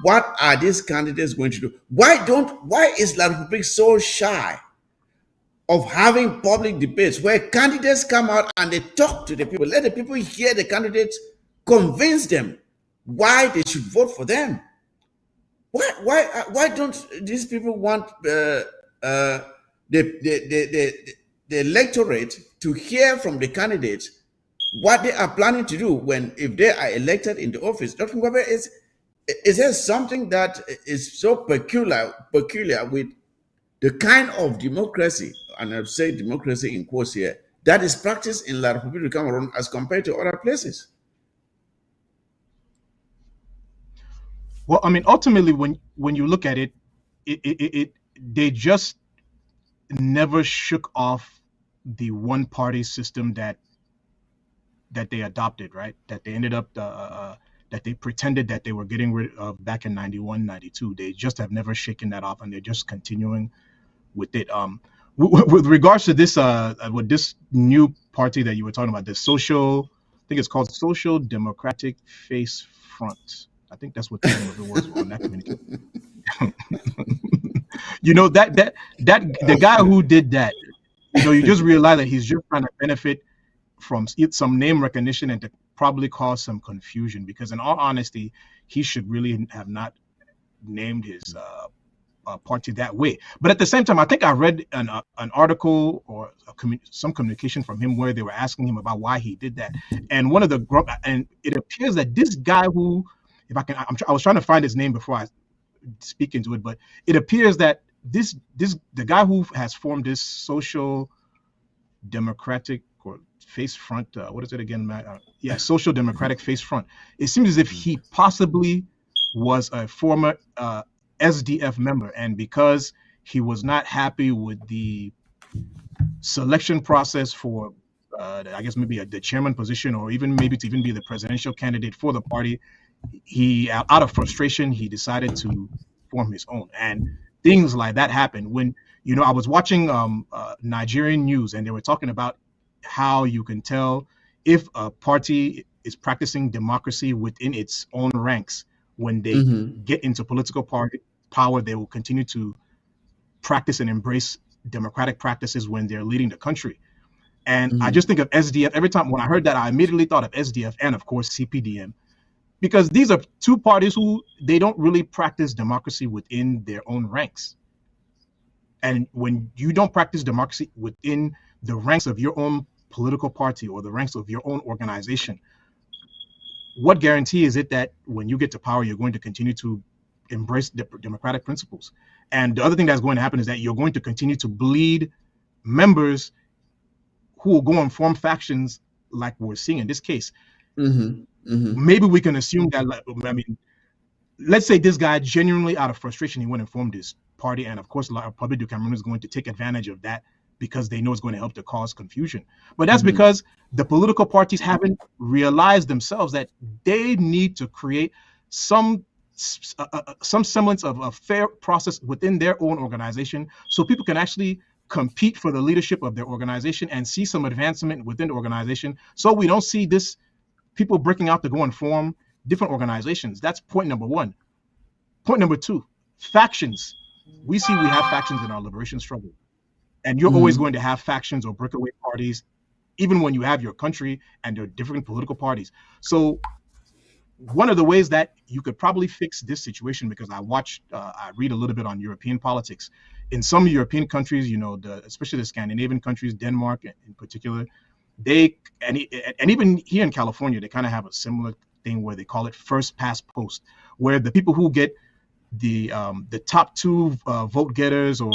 What are these candidates going to do? Why is La Republique so shy of having public debates where candidates come out and they talk to the people, let the people hear the candidates, convince them why they should vote for them? Why don't these people want the electorate to hear from the candidates what they are planning to do if they are elected into office? Dr. Ngwabe, is there something that is so peculiar with the kind of democracy, and I've said democracy in quotes here, that is practiced in La Republique of Cameroon as compared to other places? Well, I mean, ultimately, when you look at it, they just never shook off the one party system that they adopted, right? That they ended up that they pretended that they were getting rid of back in 91, 92. They just have never shaken that off, and they're just continuing with it. With regards to this, with this new party that you were talking about, I think it's called Social Democratic Face Front. I think that's what the name of it was on that communication. You know, that the guy who did that, you know, you just realize that he's just trying to benefit from some name recognition and to probably cause some confusion, because in all honesty, he should really have not named his party that way. But at the same time, I think I read an article or some communication from him where they were asking him about why he did that, and and it appears that this guy who, if I can, I was trying to find his name before I speak into it, but it appears that the guy who has formed this Social Democratic or Face Front, what is it again, Matt? Social Democratic Face Front. It seems as if he possibly was a former SDF member, and because he was not happy with the selection process for I guess maybe the chairman position, or even maybe to even be the presidential candidate for the party, he, out of frustration, he decided to form his own. And things like that happen when I was watching Nigerian news, and they were talking about how you can tell if a party is practicing democracy within its own ranks. When they get into political power, they will continue to practice and embrace democratic practices when they're leading the country. And I just think of SDF. Every time when I heard that, I immediately thought of SDF and, of course, CPDM, because these are two parties who they don't really practice democracy within their own ranks. And when you don't practice democracy within the ranks of your own political party or the ranks of your own organization, what guarantee is it that when you get to power, you're going to continue to embrace democratic principles? And the other thing that's going to happen is that you're going to continue to bleed members who will go and form factions like we're seeing in this case. Maybe we can assume that, I mean, let's say this guy genuinely out of frustration, he went and formed this party. And of course, Republic du Cameroon is going to take advantage of that because they know it's going to help to cause confusion. But that's because the political parties haven't realized themselves that they need to create some semblance of a fair process within their own organization so people can actually compete for the leadership of their organization and see some advancement within the organization, so we don't see this people breaking out to go and form different organizations. That's point number one. Point number two, factions. We have factions in our liberation struggle, and you're always going to have factions or breakaway parties, even when you have your country and there are different political parties. So one of the ways that you could probably fix this situation, because I read a little bit on European politics. In some European countries, especially the Scandinavian countries, Denmark in particular, and even here in California, they kind of have a similar thing where they call it first past post, where the people who get the top two vote getters or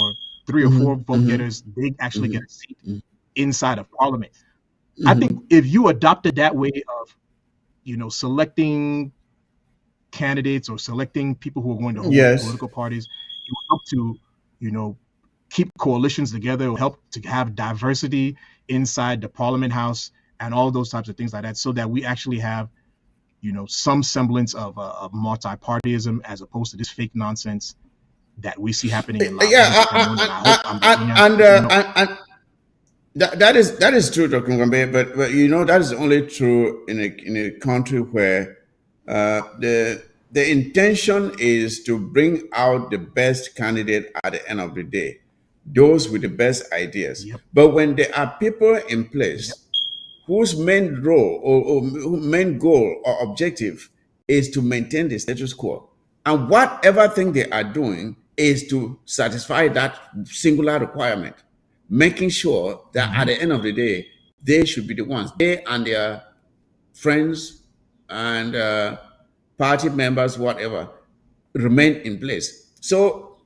three or four vote getters, they actually get a seat inside of parliament. I think if you adopted that way of selecting candidates or selecting people who are going to hold political parties, it will help to, keep coalitions together. It will help to have diversity inside the parliament house and all those types of things like that, so that we actually have, some semblance of multi-partyism as opposed to this fake nonsense that we see happening in Cameroon. And I hope and that is true, Dr. Ngombe, but that is only true in a country where the intention is to bring out the best candidate at the end of the day, those with the best ideas. But when there are people in place whose main role or main goal or objective is to maintain the status quo, and whatever thing they are doing is to satisfy that singular requirement, making sure that at the end of the day, they should be the ones, they and their friends and party members, whatever, remain in place. So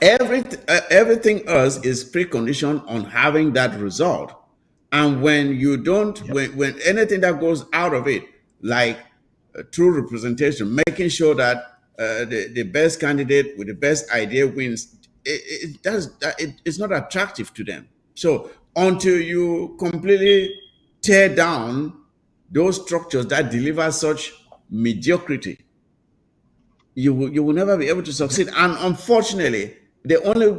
everything else is preconditioned on having that result. And when you don't, when anything that goes out of it, like true representation, making sure that the best candidate with the best idea wins, it's not attractive to them. So until you completely tear down those structures that deliver such mediocrity, you will never be able to succeed. And unfortunately, the only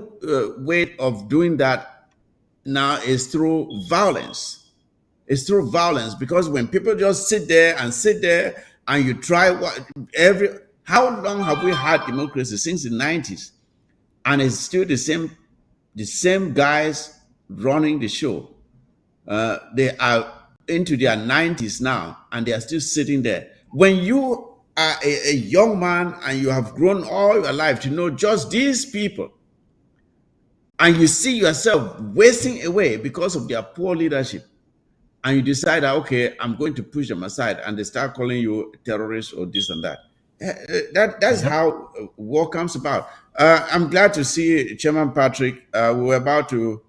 way of doing that now is through violence. It's through violence, because when people just sit there and you try how long have we had democracy? Since the 90s, and it's still the same guys running the show. They are into their 90s now, and they are still sitting there. When you are a young man and you have grown all your life to know just these people, and you see yourself wasting away because of their poor leadership, and you decide that, okay, I'm going to push them aside, and they start calling you terrorist or this and that. That's how war comes about. I'm glad to see Chairman Patrick. We were about to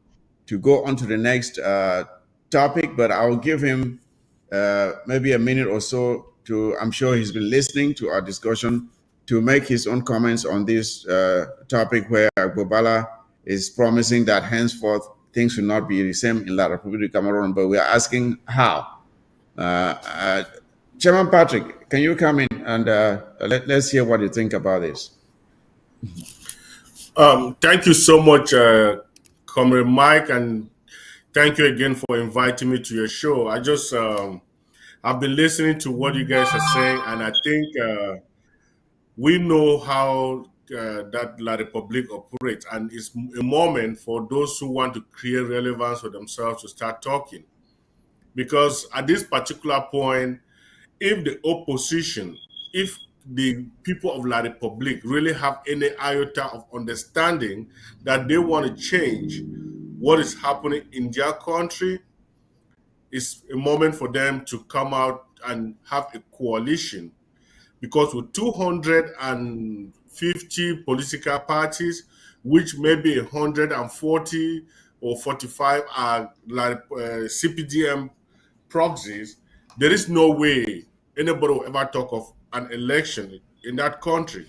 go on to the next topic, but I'll give him maybe a minute or so to, I'm sure he's been listening to our discussion, to make his own comments on this topic, where Gbobala is promising that henceforth things will not be the same in La Republic of Cameroon, but we are asking how. Chairman Patrick, can you come in and let's hear what you think about this? Thank you so much, Comrade Mike, and thank you again for inviting me to your show. I've been listening to what you guys are saying, and I think we know how that La Republic operates, and it's a moment for those who want to create relevance for themselves to start talking. Because at this particular point, if the opposition, if the people of La Republic really have any iota of understanding that they want to change what is happening in their country, it's a moment for them to come out and have a coalition. Because with 250 political parties, which maybe 140 or 45 are like CPDM proxies, there is no way anybody will ever talk of an election in that country.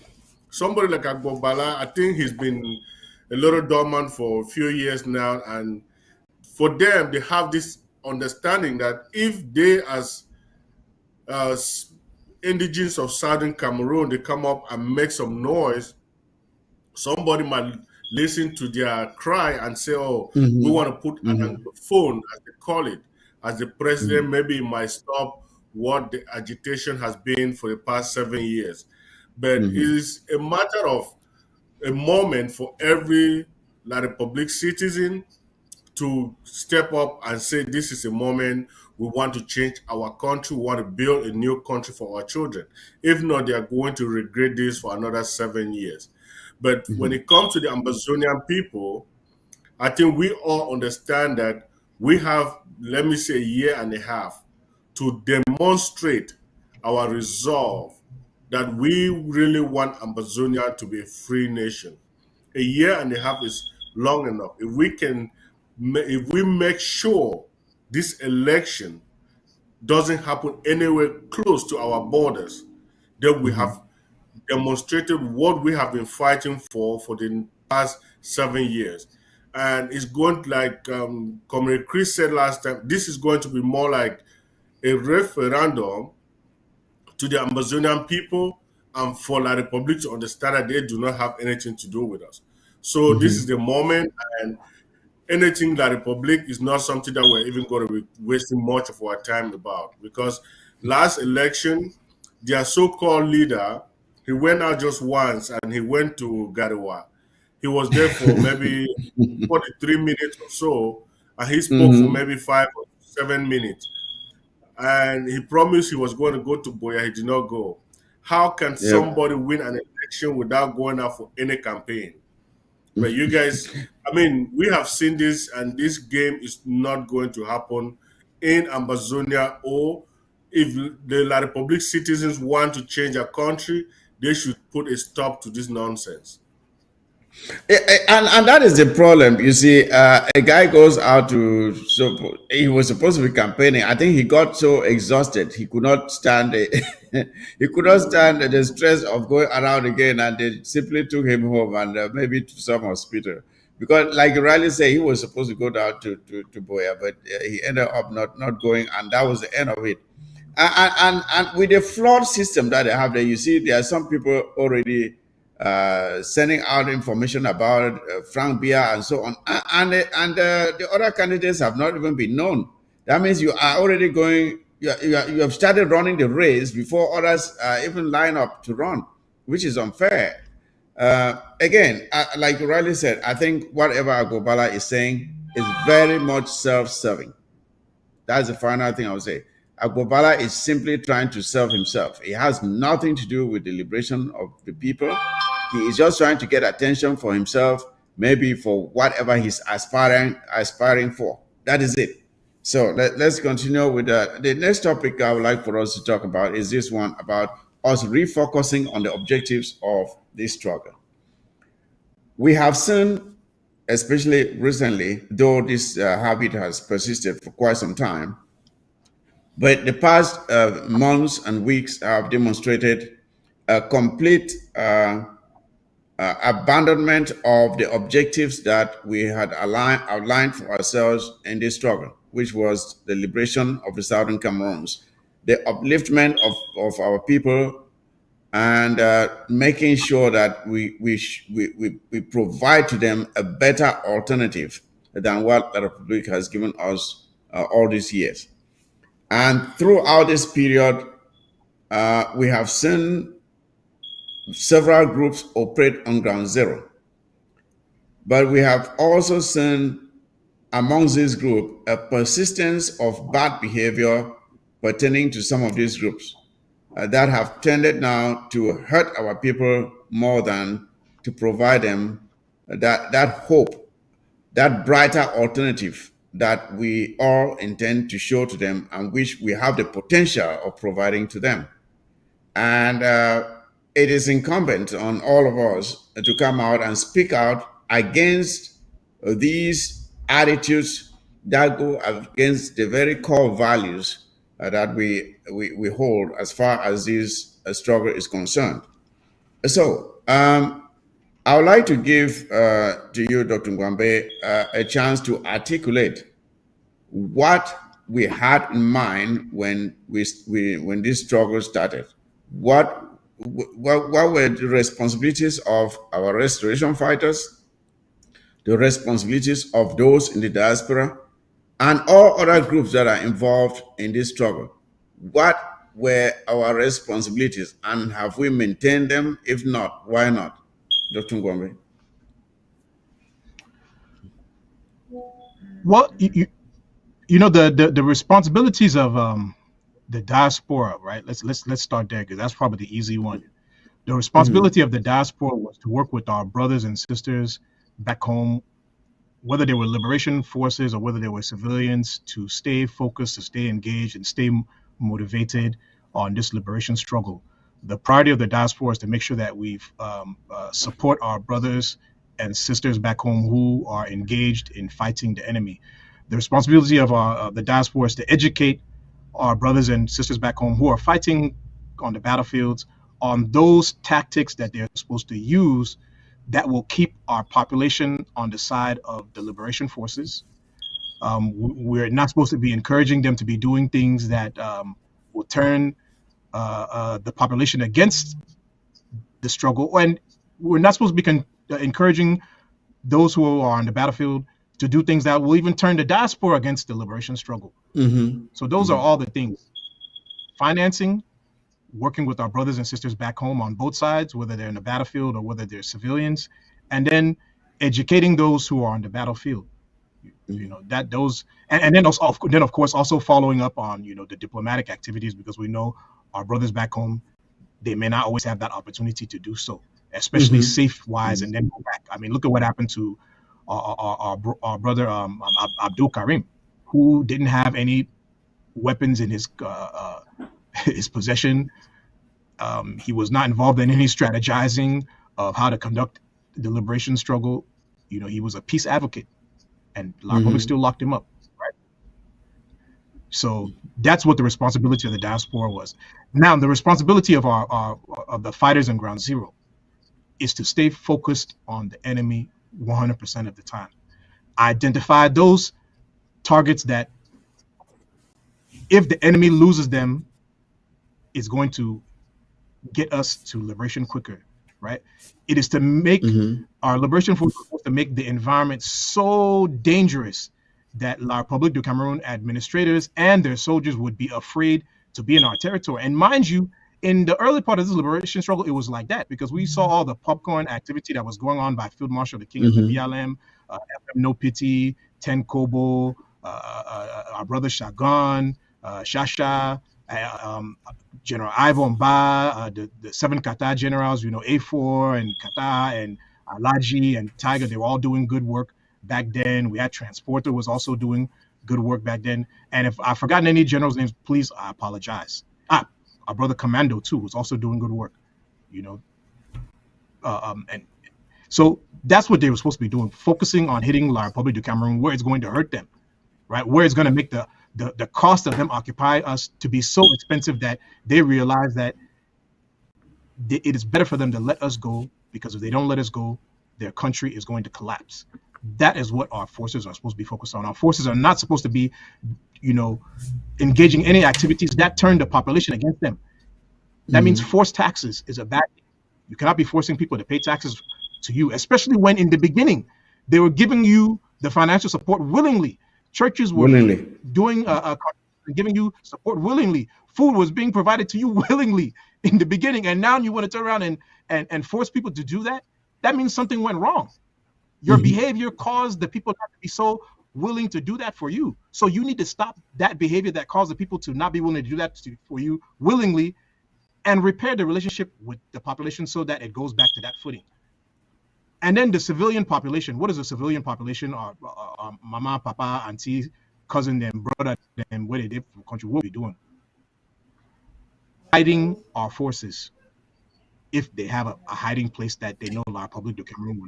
Somebody like Agbobala, I think he's been a little dormant for a few years now, and for them, they have this understanding that if they, as uh, indigenes of southern Cameroon, they come up and make some noise, somebody might listen to their cry and say, "Oh, we Hmm. want to put an Hmm. phone, as they call it, as the Hmm. president. Maybe it might stop what the agitation has been for the past 7 years." But it Hmm. is a matter of a moment for every La Republic citizen to step up and say, this is a moment we want to change our country, we want to build a new country for our children. If not, they are going to regret this for another 7 years. But when Hmm. it comes to the Amazonian people, I think we all understand that we have, let me say, a year and a half to demonstrate our resolve that we really want Amazonia to be a free nation. A year and a half is long enough. If we make sure this election doesn't happen anywhere close to our borders, then we Hmm. have demonstrated what we have been fighting for the past 7 years. And it's going to, like Comrade Chris said last time, this is going to be more like a referendum to the Amazonian people and for La Republic to understand that they do not have anything to do with us. So this is Hmm. the moment, and anything La Republic is not something that we're even going to be wasting much of our time about. Because last election, their so-called leader, he went out just once and he went to Garawa. He was there for maybe 43 minutes or so, and he spoke for Hmm. maybe 5 or 7 minutes, and he promised he was going to go to Boya. He did not go. How can Yep. somebody win an election without going out for any campaign? But you guys, I mean, we have seen this, and this game is not going to happen in Amazonia. Or if the La Republic citizens want to change a country, they should put a stop to this nonsense. And that is the problem. You see, a guy goes out to, so he was supposed to be campaigning. I think he got so exhausted he could not stand it. He could not stand the stress of going around again, and they simply took him home and maybe to some hospital. Because, like you rightly say, he was supposed to go down to Boya, but he ended up not going, and that was the end of it. And with the flawed system that they have there, you see, there are some people already sending out information about Frank Bia and so on, the other candidates have not even been known. That means you are already going. You have started running the race before others even line up to run, which is unfair. Again, like you rightly said, I think whatever Agobala is saying is very much self-serving. That's the final thing I would say. Agbobala is simply trying to serve himself. It has nothing to do with the liberation of the people. He is just trying to get attention for himself, maybe for whatever he's aspiring for. That is it. So let's continue with the next topic I would like for us to talk about is this one about us refocusing on the objectives of this struggle. We have seen, especially recently, though this habit has persisted for quite some time, but the past months and weeks have demonstrated a complete abandonment of the objectives that we had outlined for ourselves in this struggle, which was the liberation of the Southern Cameroons, the upliftment of our people, and making sure that we provide to them a better alternative than what the Republic has given us all these years. And throughout this period, we have seen several groups operate on ground zero. But we have also seen amongst this group a persistence of bad behavior pertaining to some of these groups that have tended now to hurt our people more than to provide them that hope, that brighter alternative that we all intend to show to them and which we have the potential of providing to them. And it is incumbent on all of us to come out and speak out against these attitudes that go against the very core values that we hold as far as this struggle is concerned. So, I would like to give to you, Dr. Ngwambe, a chance to articulate what we had in mind when when this struggle started. What were the responsibilities of our restoration fighters, the responsibilities of those in the diaspora, and all other groups that are involved in this struggle? What were our responsibilities, and have we maintained them? If not, why not? Dr. Ngwambe. Well, you know the responsibilities of the diaspora, right? Let's start there because that's probably the easy one. The responsibility of the diaspora was to work with our brothers and sisters back home, whether they were liberation forces or whether they were civilians, to stay focused, to stay engaged, and stay motivated on this liberation struggle. The priority of the diaspora is to make sure that we support our brothers and sisters back home who are engaged in fighting the enemy. The responsibility of the diaspora is to educate our brothers and sisters back home who are fighting on the battlefields on those tactics that they're supposed to use that will keep our population on the side of the liberation forces. We're not supposed to be encouraging them to be doing things that will turn the population against the struggle. And we're not supposed to be encouraging those who are on the battlefield to do things that will even turn the diaspora against the liberation struggle. So those are all the things: financing, working with our brothers and sisters back home on both sides, whether they're in the battlefield or whether they're civilians, and then educating those who are on the battlefield. You know, that those, and then also, then of course also following up on, you know, the diplomatic activities, because we know our brothers back home, they may not always have that opportunity to do so, especially safe wise, and then go back. I mean, look at what happened to our brother Abdul Karim, who didn't have any weapons in his possession. He was not involved in any strategizing of how to conduct the liberation struggle. You know, he was a peace advocate, and La Republic still locked him up, right? So that's what the responsibility of the diaspora was. Now, the responsibility of of the fighters in Ground Zero is to stay focused on the enemy 100% of the time. Identify those targets that, if the enemy loses them, is going to get us to liberation quicker, right? It is to make our liberation force, to make the environment so dangerous that La République du Cameroon administrators and their soldiers would be afraid to be in our territory. And mind you, in the early part of this liberation struggle, it was like that, because we saw all the popcorn activity that was going on by Field Marshal the King of the BLM, FM No Pity, Ten Kobo, our brother Shagan, Shasha, General Ivo Mba, the 7 Kata generals, you know, A4 and Kata and Alaji and Tiger, they were all doing good work back then. We had Transporter was also doing good work back then. And if I've forgotten any generals' names, please, I apologize. Our brother Commando too was also doing good work, you know. And so that's what they were supposed to be doing, focusing on hitting La République du Cameroon where it's going to hurt them, right? Where it's going to make the cost of them occupy us to be so expensive that they realize that it is better for them to let us go, because if they don't let us go, their country is going to collapse. That is what our forces are supposed to be focused on. Our forces are not supposed to be, you know, engaging any activities that turn the population against them. That means forced taxes is a bad thing. You cannot be forcing people to pay taxes to you, especially when in the beginning they were giving you the financial support willingly. Churches were willingly. doing giving you support willingly. Food was being provided to you willingly in the beginning, and now you want to turn around and force people to do that. That means something went wrong. Your behavior caused the people not to be so willing to do that for you. So you need to stop that behavior that caused the people to not be willing to do that for you willingly, and repair the relationship with the population so that it goes back to that footing. And then the civilian population. What is the civilian population? Mama, papa, auntie, cousin, them, brother, them, where they live from the country. What are we doing? Hiding our forces if they have a hiding place that they know La Republic of Cameroon will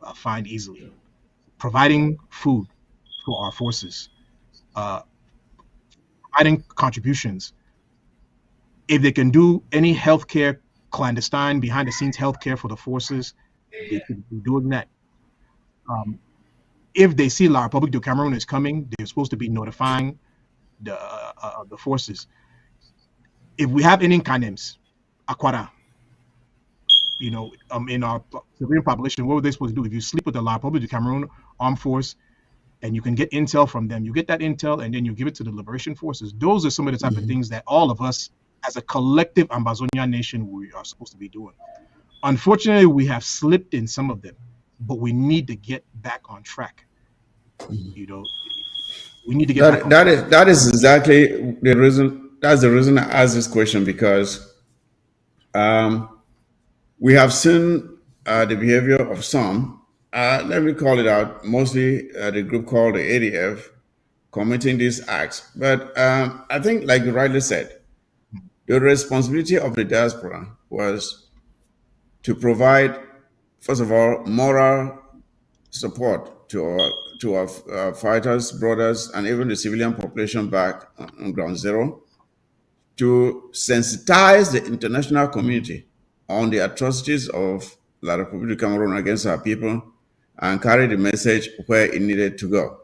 not find easily. Providing food for our forces, providing contributions. If they can do any healthcare, clandestine, behind the scenes healthcare for the forces, they should be doing that. If they see La Republic of Cameroon is coming, they're supposed to be notifying the forces. If we have any Kanems, Aquara, in our civilian population, what were they supposed to do? If you sleep with the La Republic of Cameroon armed force and you can get intel from them, you get that intel and then you give it to the liberation forces. Those are some of the type of things that all of us as a collective Ambazonia nation, we are supposed to be doing. Unfortunately, we have slipped in some of them, but we need to get back on track. We need to get back on track. That is exactly the reason. That's the reason I asked this question, because we have seen the behavior of some. Let me call it out. Mostly the group called the ADF committing these acts. But I think, like you rightly said, the responsibility of the diaspora was to provide, first of all, moral support to our fighters, brothers, and even the civilian population back on ground zero, to sensitize the international community on the atrocities of La Republique of Cameroon against our people, and carry the message where it needed to go,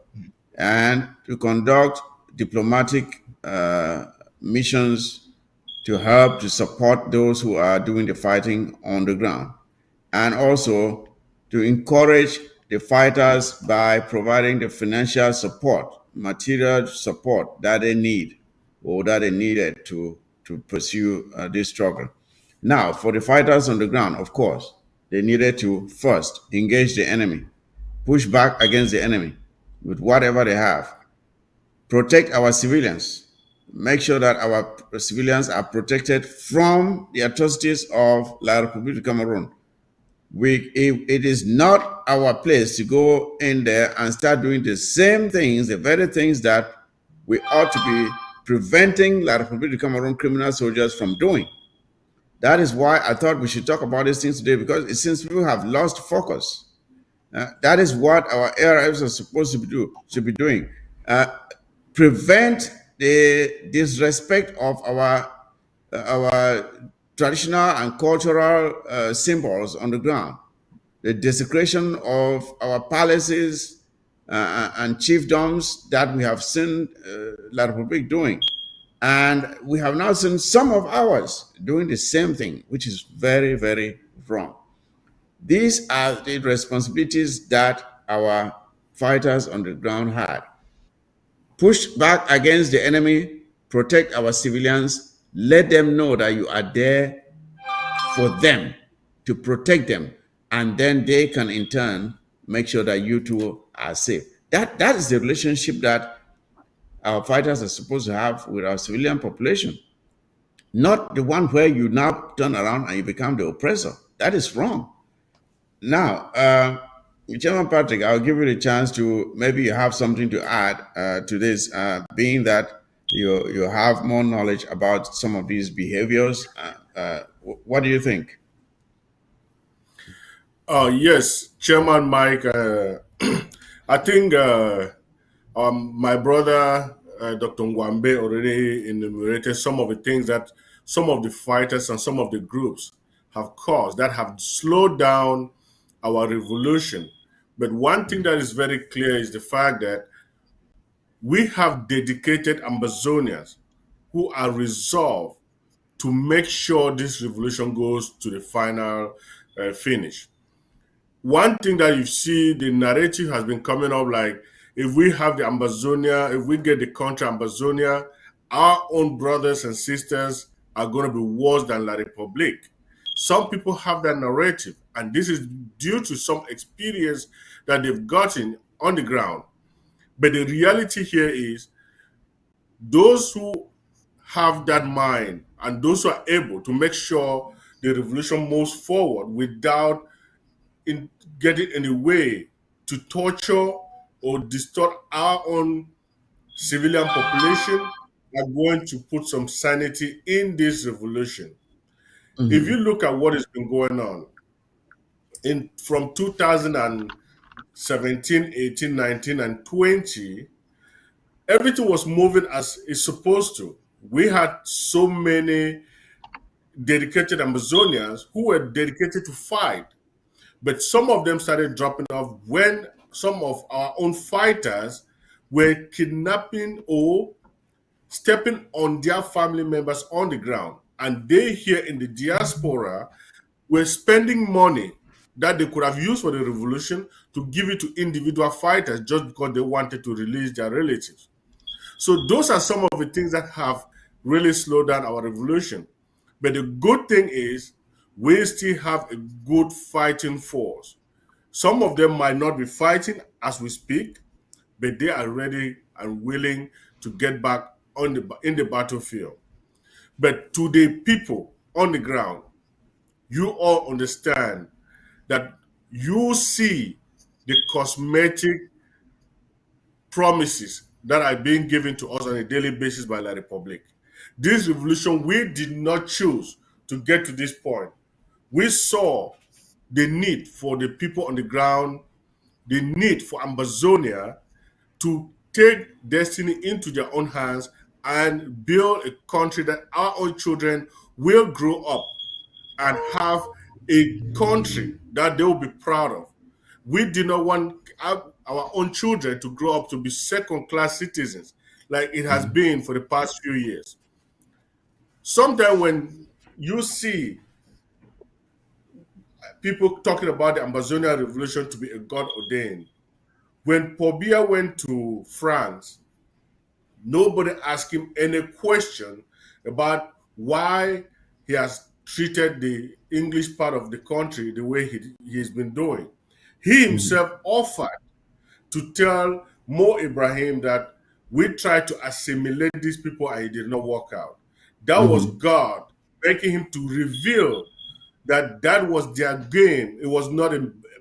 and to conduct diplomatic missions to help to support those who are doing the fighting on the ground, and also to encourage the fighters by providing the financial support, material support that they need or that they needed to pursue this struggle. Now, for the fighters on the ground, of course, they needed to first engage the enemy, push back against the enemy with whatever they have, protect our civilians, make sure that our civilians are protected from the atrocities of La Republique of Cameroon. It is not our place to go in there and start doing the same things, the very things that we ought to be preventing La Republique of Cameroon criminal soldiers from doing. That is why I thought we should talk about these things today, because it seems people have lost focus. That is what our ARFs are supposed to be doing. Prevent the disrespect of our traditional and cultural symbols on the ground, the desecration of our palaces and chiefdoms that we have seen La Republique doing. And we have now seen some of ours doing the same thing, which is very, very wrong. These are the responsibilities that our fighters on the ground had. Push back against the enemy, protect our civilians, let them know that you are there for them, to protect them, and then they can in turn make sure that you too are safe. That is the relationship that our fighters are supposed to have with our civilian population, not the one where you now turn around and you become the oppressor. That is wrong. Now, Chairman Patrick, I'll give you the chance to, maybe you have something to add to this, being that you have more knowledge about some of these behaviors. What do you think? Yes, Chairman Mike. I think my brother Dr. Ngwambe already enumerated some of the things that some of the fighters and some of the groups have caused that have slowed down our revolution. But one thing that is very clear is the fact that we have dedicated Ambazonians who are resolved to make sure this revolution goes to the final finish. One thing that you see, the narrative has been coming up like, if we have the Amazonia, if we get the country Amazonia, our own brothers and sisters are going to be worse than La Republique. Some people have that narrative, and this is due to some experience that they've gotten on the ground. But the reality here is those who have that mind and those who are able to make sure the revolution moves forward without in getting in the way to torture or distort our own civilian population are going to put some sanity in this revolution. If you look at what has been going on in from 2017, 18, 19, and 20, everything was moving as it's supposed to. We had so many dedicated Amazonians who were dedicated to fight. But some of them started dropping off when some of our own fighters were kidnapping or stepping on their family members on the ground. And they here in the diaspora were spending money that they could have used for the revolution to give it to individual fighters just because they wanted to release their relatives. So those are some of the things that have really slowed down our revolution. But the good thing is we still have a good fighting force. Some of them might not be fighting as we speak, but they are ready and willing to get back on in the battlefield. But to the people on the ground, you all understand that you see the cosmetic promises that are being given to us on a daily basis by La Republique. This revolution, we did not choose to get to this point. We saw the need for the people on the ground, the need for Amazonia to take destiny into their own hands and build a country that our own children will grow up and have a country that they will be proud of. We do not want our own children to grow up to be second class citizens like it has been for the past few years. Sometimes when you see people talking about the Amazonian revolution to be a God ordained, when Paul Biya went to France, nobody asked him any question about why he has treated the English part of the country the way he's been doing. He himself offered to tell Mo Ibrahim that we tried to assimilate these people and it did not work out. That was God making him to reveal that that was their game. It was not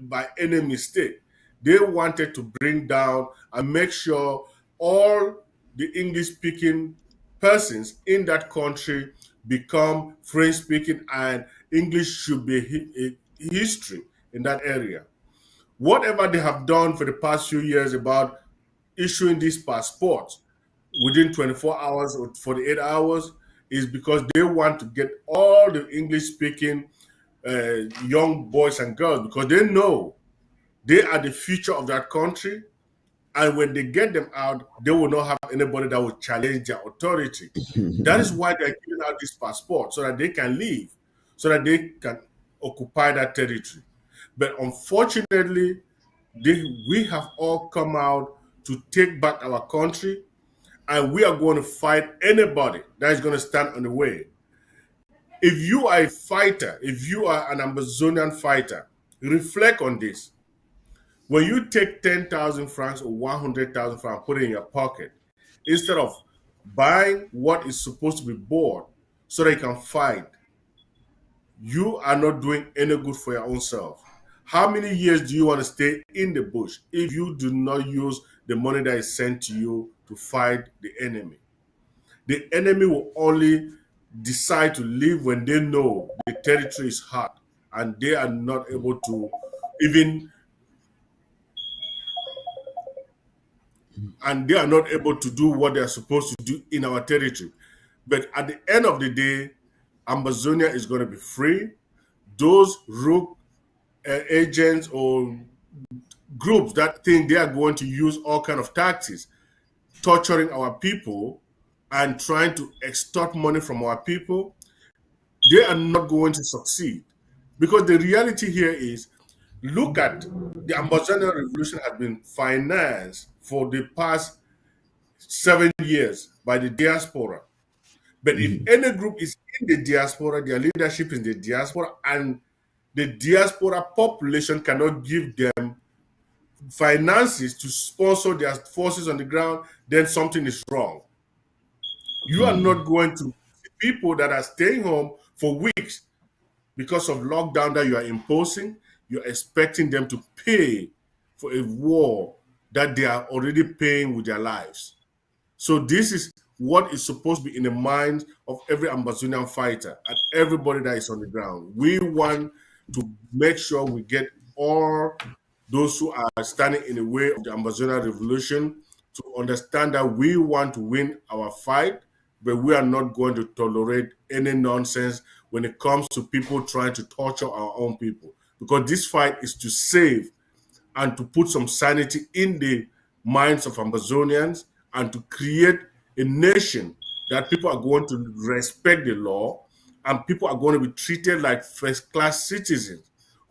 by any mistake. They wanted to bring down and make sure all the English speaking persons in that country become French speaking and English should be a history in that area. Whatever they have done for the past few years about issuing these passports within 24 hours or 48 hours is because they want to get all the English speaking young boys and girls because they know they are the future of that country. And when they get them out, they will not have anybody that will challenge their authority. That is why they're giving out this passport so that they can leave, so that they can occupy that territory. But unfortunately, we have all come out to take back our country, and we are going to fight anybody that is going to stand on the way. If you are a fighter, if you are an Amazonian fighter, reflect on this. When you take 10,000 francs or 100,000 francs, put it in your pocket, instead of buying what is supposed to be bought so that you can fight, you are not doing any good for your own self. How many years do you want to stay in the bush if you do not use the money that is sent to you to fight the enemy? The enemy will only decide to leave when they know the territory is hot and they are not able to even and they are not able to do what they are supposed to do in our territory. But at the end of the day, Amazonia is going to be free. Those rogue agents or groups that think they are going to use all kind of tactics, torturing our people and trying to extort money from our people, they are not going to succeed. Because the reality here is, look at the Ambazonian revolution has been financed for the past 7 years by the diaspora. But if any group is in the diaspora, their leadership is in the diaspora, and the diaspora population cannot give them finances to sponsor their forces on the ground, then something is wrong. You are not going to people that are staying home for weeks because of lockdown that you are imposing. You're expecting them to pay for a war that they are already paying with their lives. So this is what is supposed to be in the minds of every Amazonian fighter and everybody that is on the ground. We want to make sure we get all those who are standing in the way of the Amazonian revolution to understand that we want to win our fight, but we are not going to tolerate any nonsense when it comes to people trying to torture our own people. Because this fight is to save and to put some sanity in the minds of Amazonians and to create a nation that people are going to respect the law and people are going to be treated like first class citizens,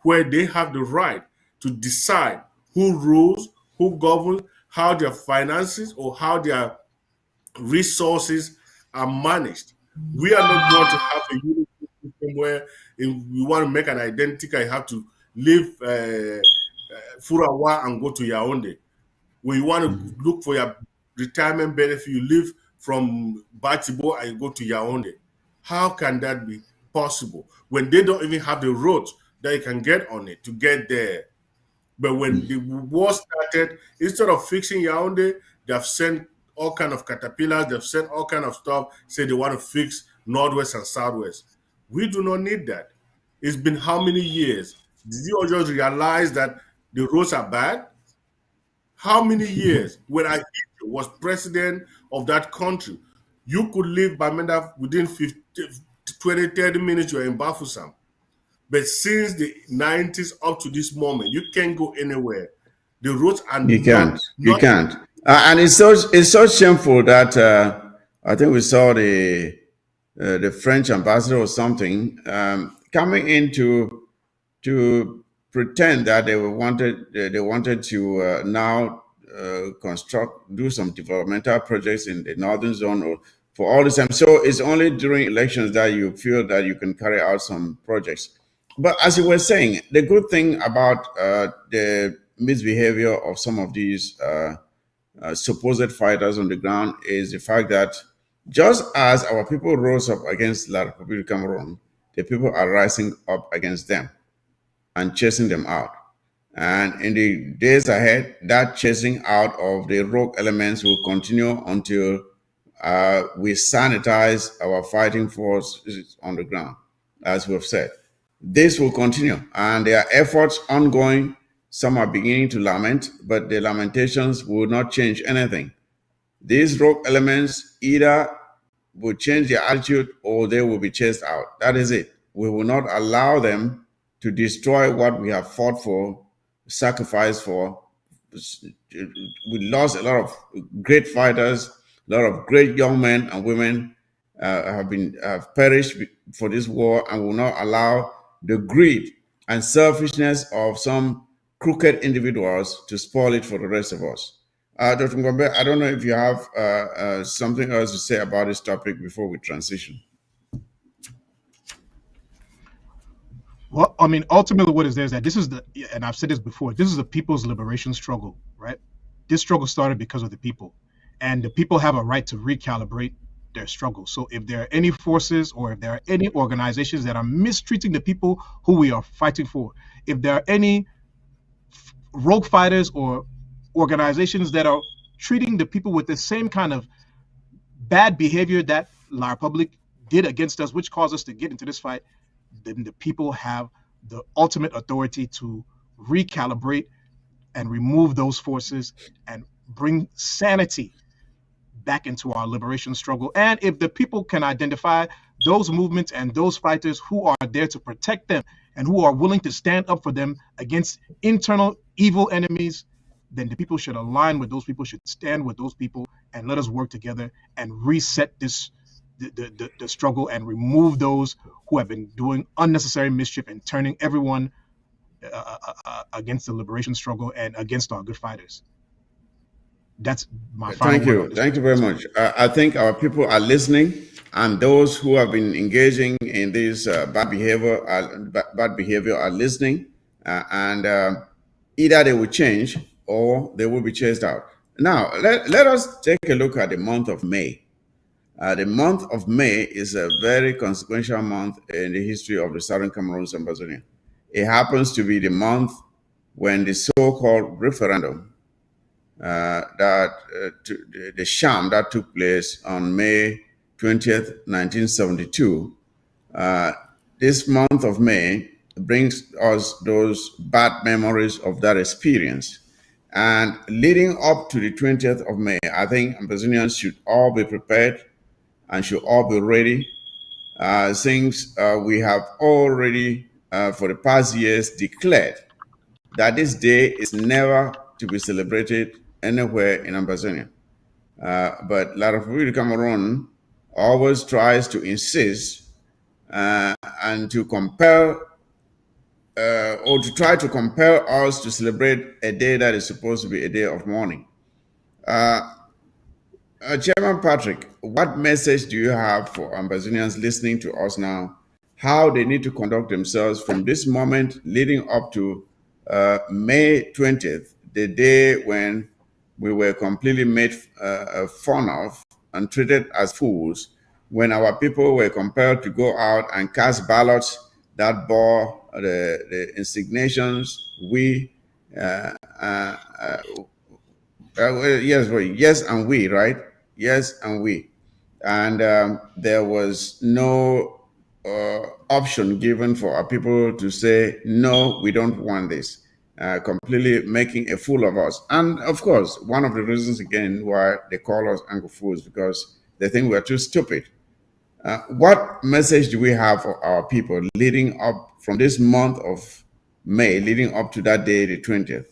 where they have the right to decide who rules, who governs, how their finances or how their resources are managed. We are not going to have a unity system where if we want to make an identity, I have to leave Furawa and go to Yaoundé. When you want to look for your retirement benefit, you leave from Batibo and you go to Yaoundé. How can that be possible when they don't even have the roads that you can get on it to get there? But when the war started, instead of fixing Yaoundé, they've sent all kind of caterpillars, they've sent all kind of stuff, say they want to fix Northwest and Southwest. We do not need that. It's been how many years? Did you all just realize that the roads are bad? How many years when I was president of that country, you could leave Bamenda within 50, 20, 30 minutes, you're in Bafusam. But since the 90s up to this moment, you can't go anywhere. The roads are You can't. You not can't. And it's so shameful that I think we saw the French ambassador or something coming in to pretend that they wanted to now do some developmental projects in the northern zone or for all this time. So it's only during elections that you feel that you can carry out some projects. But as you were saying, the good thing about the misbehavior of some of these supposed fighters on the ground is the fact that just as our people rose up against La Republic of Cameroon, the people are rising up against them and chasing them out. And in the days ahead, that chasing out of the rogue elements will continue until we sanitize our fighting forces on the ground, as we've said. This will continue, and there are efforts ongoing. Some are beginning to lament, but the lamentations will not change anything. These rogue elements either will change their attitude or they will be chased out. That is it. We will not allow them to destroy what we have fought for, sacrificed for. We lost a lot of great fighters, a lot of great young men and women have perished for this war, and will not allow the greed and selfishness of some crooked individuals to spoil it for the rest of us. Dr. Ngombe, I don't know if you have something else to say about this topic before we transition. Well, I mean, ultimately, what is there is that this is and I've said this before, this is the people's liberation struggle, right? This struggle started because of the people, and the people have a right to recalibrate their struggle. So if there are any forces or if there are any organizations that are mistreating the people who we are fighting for, if there are any rogue fighters or organizations that are treating the people with the same kind of bad behavior that La Republic did against us, which caused us to get into this fight, then the people have the ultimate authority to recalibrate and remove those forces and bring sanity back into our liberation struggle. And if the people can identify those movements and those fighters who are there to protect them and who are willing to stand up for them against internal evil enemies, then the people should align with those people, should stand with those people, and let us work together and reset this the struggle and remove those who have been doing unnecessary mischief and turning everyone against the liberation struggle and against our good fighters. That's my final Thank word on you. this Thank you very particular much. I think our people are listening, and those who have been engaging in this bad behavior are listening, and either they will change or they will be chased out. Now, let us take a look at the month of May. The month of May is a very consequential month in the history of the Southern Cameroon and Tanzania. It happens to be the month when the so-called referendum the sham that took place on May 20th, 1972. This month of May brings us those bad memories of that experience. And leading up to the 20th of May, I think Ambazonians should all be prepared and should all be ready, since we have already, for the past years, declared that this day is never to be celebrated anywhere in Ambazonia. But La République du Cameroon always tries to insist and to compel or to try to compel us to celebrate a day that is supposed to be a day of mourning. Chairman Patrick, what message do you have for Ambazonians listening to us now? How they need to conduct themselves from this moment leading up to May 20th, the day when we were completely made fun of and treated as fools, when our people were compelled to go out and cast ballots that bore the insignations we yes, well, yes, and we, right? Yes, and we. And there was no option given for our people to say, no, we don't want this, completely making a fool of us. And of course, one of the reasons, again, why they call us Anglo fools, because they think we're too stupid. What message do we have for our people leading up from this month of May, leading up to that day, the 20th?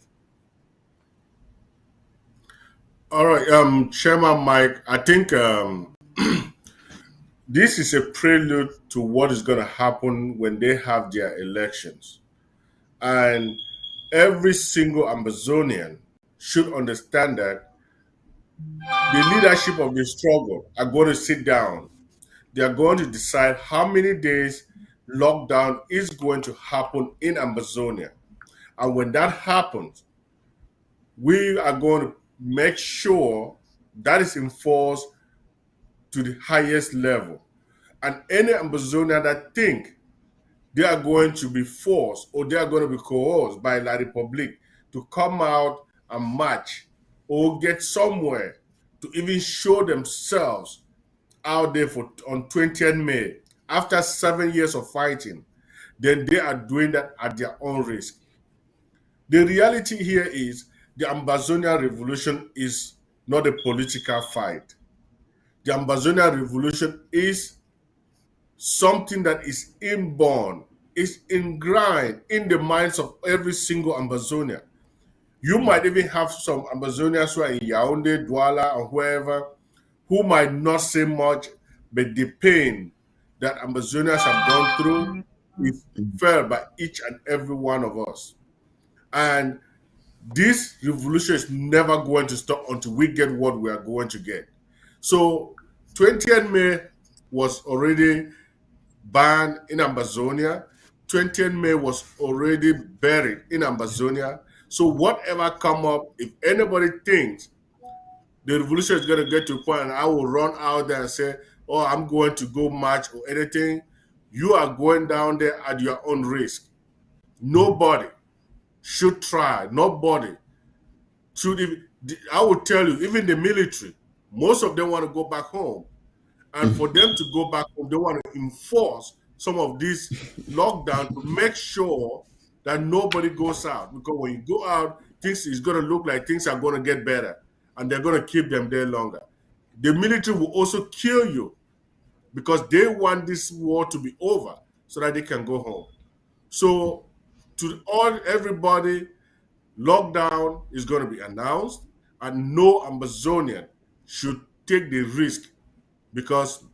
All right, Chairman Mike, I think this is a prelude to what is going to happen when they have their elections. And every single Amazonian should understand that the leadership of the struggle are going to sit down. They are going to decide how many days lockdown is going to happen in Amazonia. And when that happens, we are going to make sure that is enforced to the highest level. And any Amazonian that think they are going to be forced or they are going to be coerced by La Republic to come out and march or get somewhere to even show themselves out there on 20th May after 7 years of fighting, then they are doing that at their own risk. The reality here is the Ambazonian Revolution is not a political fight. The Ambazonian Revolution is something that is inborn, is ingrained in the minds of every single Ambazonian. You might even have some Ambazonians who are in Yaoundé, Douala, or wherever, who might not say much, but the pain that Ambazonians have gone through is felt by each and every one of us. And this revolution is never going to stop until we get what we are going to get. So 20th May was already banned in Amazonia. 20th May was already buried in Amazonia. So whatever come up, if anybody thinks the revolution is going to get to a point and I will run out there and say, oh, I'm going to go march or anything, you are going down there at your own risk. Nobody should try. Nobody should even, I will tell you, even the military, most of them want to go back home. And for them to go back home, they want to enforce some of these lockdown to make sure that nobody goes out. Because when you go out, things is going to look like things are going to get better. And they're going to keep them there longer. The military will also kill you because they want this war to be over so that they can go home. So to everybody, lockdown is going to be announced and no Amazonian should take the risk because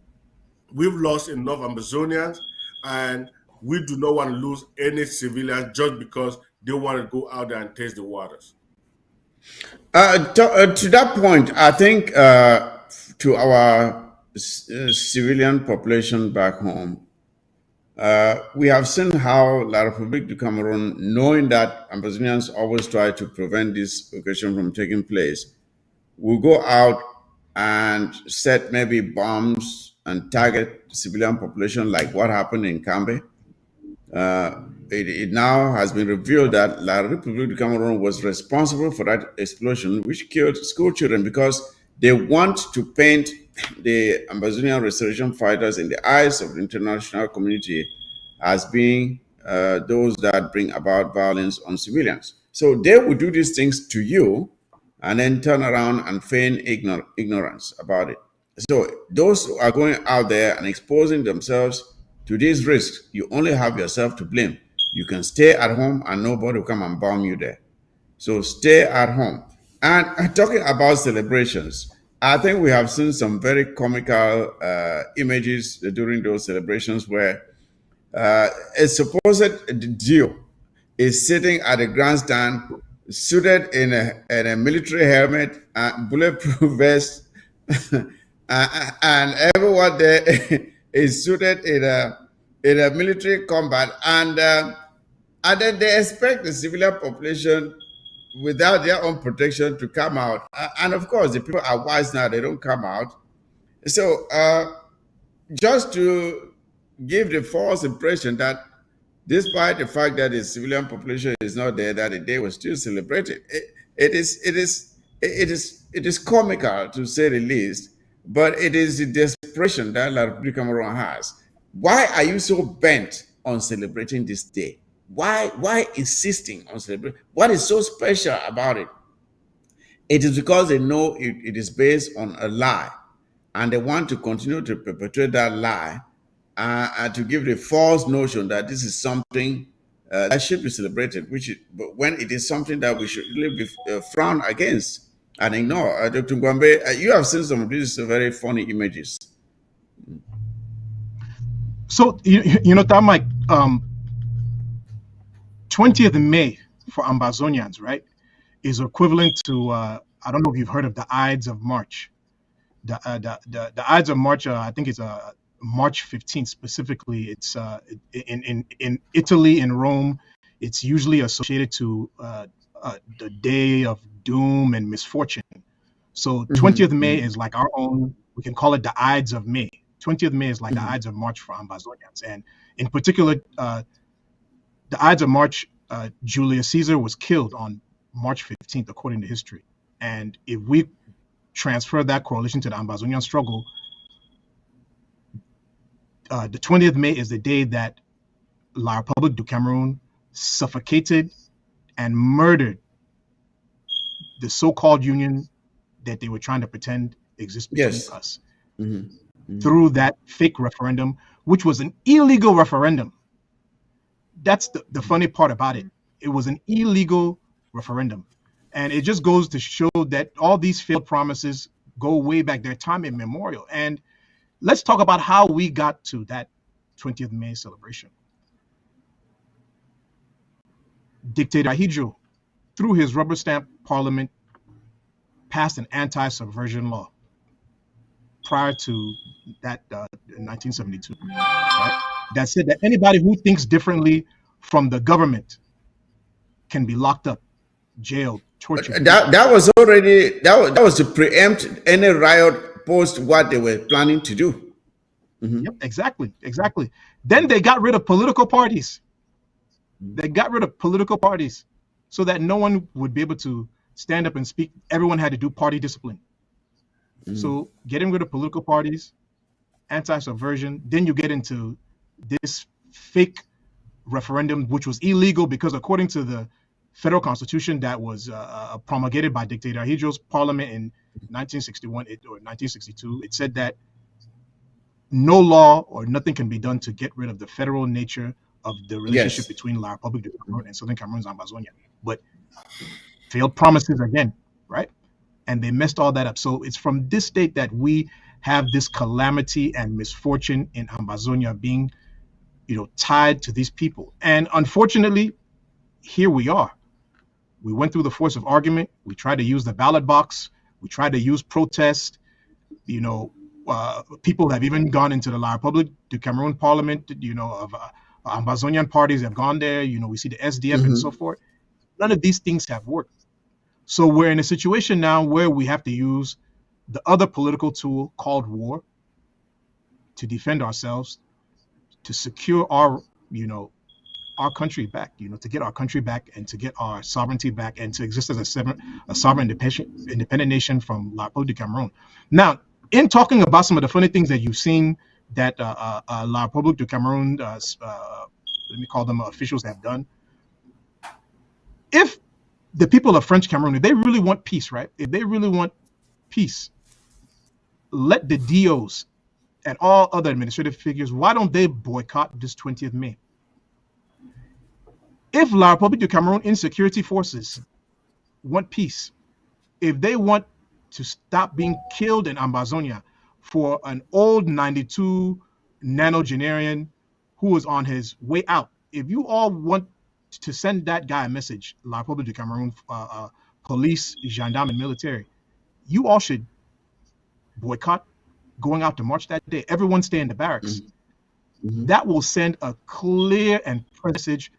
we've lost enough Amazonians, and we do not want to lose any civilians just because they want to go out there and test the waters. To that point, I think to our civilian population back home, we have seen how La République du Cameroon, knowing that Ambazonians always try to prevent this occasion from taking place, will go out and set maybe bombs and target civilian population like what happened in Cambe. It now has been revealed that La République du Cameroon was responsible for that explosion, which killed school children because they want to paint the Amazonian restoration fighters in the eyes of the international community as being those that bring about violence on civilians. So they will do these things to you and then turn around and feign ignorance about it. So those who are going out there and exposing themselves to these risks, you only have yourself to blame. You can stay at home and nobody will come and bomb you there. So stay at home. And talking about celebrations, I think we have seen some very comical images during those celebrations where a supposed Dio is sitting at a grandstand, suited in a military helmet, bulletproof vest, and everyone there is suited in a military combat, and then they expect the civilian population without their own protection to come out. And of course, the people are wise now; they don't come out. So just to give the false impression that despite the fact that the civilian population is not there, that the day was still celebrated. It is comical to say the least, but it is the desperation that La Republic Cameroon has. Why are you so bent on celebrating this day? Why insisting on celebrating? What is so special about it? It is because they know it is based on a lie, and they want to continue to perpetuate that lie and to give the false notion that this is something that should be celebrated, but when it is something that we should really be frowned against and ignore. Dr. Gwambe, you have seen some of these very funny images. So you know that Mike, 20th of May for Ambazonians, right, is equivalent to I don't know if you've heard of the Ides of March. The Ides of March, I think it's March 15th specifically. It's in Italy, in Rome. It's usually associated to the day of doom and misfortune. So 20th May is like our own. We can call it the Ides of May. 20th May is like the Ides of March for Ambazonians, and in particular, the Ides of March. Julius Caesar was killed on March 15th, according to history. And if we transfer that correlation to the Ambazonian struggle, the 20th May is the day that La République du Cameroon suffocated and murdered the so-called union that they were trying to pretend exists between us through that fake referendum, which was an illegal referendum. That's the funny part about it. It was an illegal referendum. And it just goes to show that all these failed promises go way back. Their time immemorial. And let's talk about how we got to that 20th May celebration. Dictator Ahidjo, through his rubber stamp parliament, passed an anti-subversion law prior to that in 1972, right? That said that anybody who thinks differently from the government can be locked up, jailed, tortured. That was already that was to preempt any riot post what they were planning to do. Yep, exactly. Then they got rid of political parties. They got rid of political parties so that no one would be able to stand up and speak. Everyone had to do party discipline. So getting rid of political parties, anti-subversion, then you get into this fake referendum, which was illegal because according to the federal constitution that was promulgated by Dictator Ahidjo's parliament in 1961 or 1962, it said that no law or nothing can be done to get rid of the federal nature of the relationship between La République du Cameroun and Southern Cameroon's Ambazonia. But failed promises again, right? And they messed all that up. So it's from this state that we have this calamity and misfortune in Amazonia being, tied to these people. And unfortunately, here we are. We went through the force of argument. We tried to use the ballot box. We tried to use protest. People have even gone into the La Republique du Cameroon parliament, of Amazonian parties have gone there. We see the SDF and so forth. None of these things have worked. So we're in a situation now where we have to use the other political tool called war to defend ourselves, to secure our country back, to get our country back and to get our sovereignty back and to exist as a sovereign independent nation from La Republique du Cameroon. Now, in talking about some of the funny things that you've seen that La Republique du Cameroon, let me call them officials, have done, if the people of French Cameroon, if they really want peace, right? If they really want peace, let the DOs and all other administrative figures, why don't they boycott this 20th May? If La Republique du Cameroon insecurity forces want peace, if they want to stop being killed in Amazonia for an old 92 nanogenarian who is on his way out, if you all want to send that guy a message, La Republique du Cameroon, police, gendarme, and military, you all should boycott going out to march that day. Everyone stay in the barracks. That will send a clear and message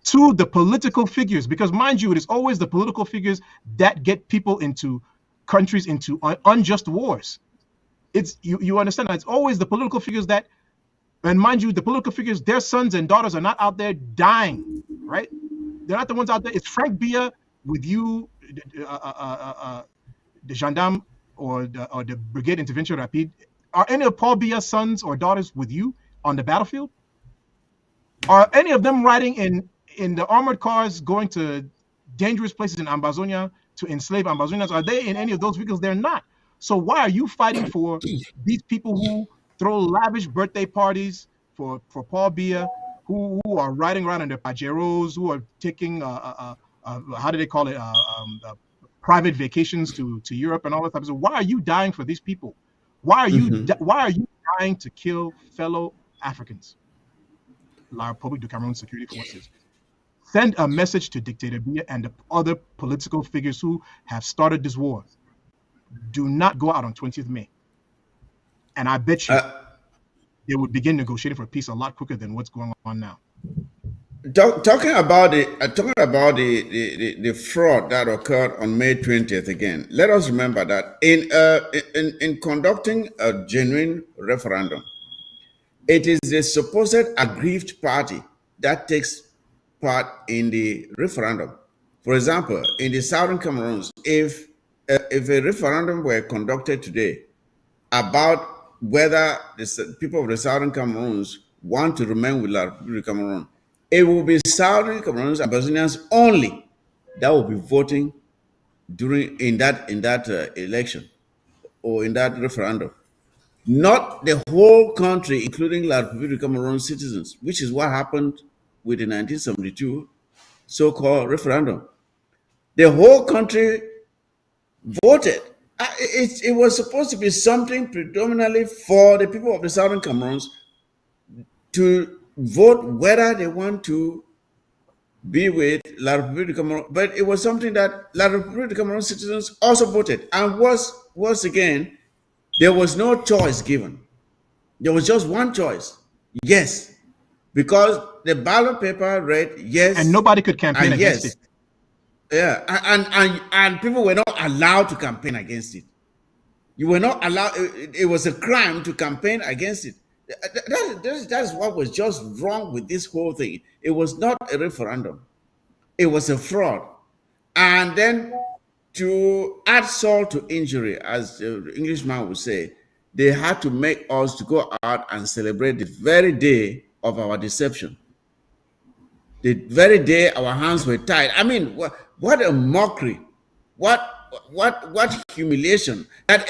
to the political figures, because mind you, it is always the political figures that get people into countries into unjust wars. It's you understand that it's always the political figures that, and mind you, the political figures, their sons and daughters are not out there dying, right? They're not the ones out there. It's Frank Biya with you, the gendarme or the Brigade Intervention Rapide. Are any of Paul Biya's sons or daughters with you on the battlefield? Are any of them riding in the armored cars going to dangerous places in Amazonia to enslave Amazonians? Are they in any of those vehicles? They're not. So why are you fighting for these people who throw lavish birthday parties for Paul Biya, who are riding around in their Pajeros, who are taking how do they call it, private vacations to Europe and all that type of stuff? Why are you dying for these people? Why are you dying to kill fellow Africans? La Republique du Cameroon security forces. Send a message to Dictator Biya and the other political figures who have started this war. Do not go out on 20th May. And I bet you they would begin negotiating for peace a lot quicker than what's going on now. Talking about the fraud that occurred on May 20th again, let us remember that in conducting a genuine referendum, it is the supposed aggrieved party that takes part in the referendum. For example, in the Southern Cameroons, if a referendum were conducted today about whether the people of the Southern Cameroons want to remain with La Republic of Cameroon, it will be Southern Cameroons and Brazilians only that will be voting in that election or in that referendum. Not the whole country, including La Republic of Cameroon citizens, which is what happened with the 1972 so-called referendum. The whole country voted. It was supposed to be something predominantly for the people of the Southern Cameroons to vote whether they want to be with La Republique of Cameroon, but it was something that La Republique of Cameroon citizens also voted. And once again, there was no choice given. There was just one choice: yes, because the ballot paper read yes, and nobody could campaign against it. Yeah, and people were not allowed to campaign against it. You were not allowed. It was a crime to campaign against it. That's what was just wrong with this whole thing. It was not a referendum. It was a fraud. And then to add salt to injury, as the Englishman would say, they had to make us to go out and celebrate the very day of our deception. The very day our hands were tied. I mean, what a mockery. What humiliation that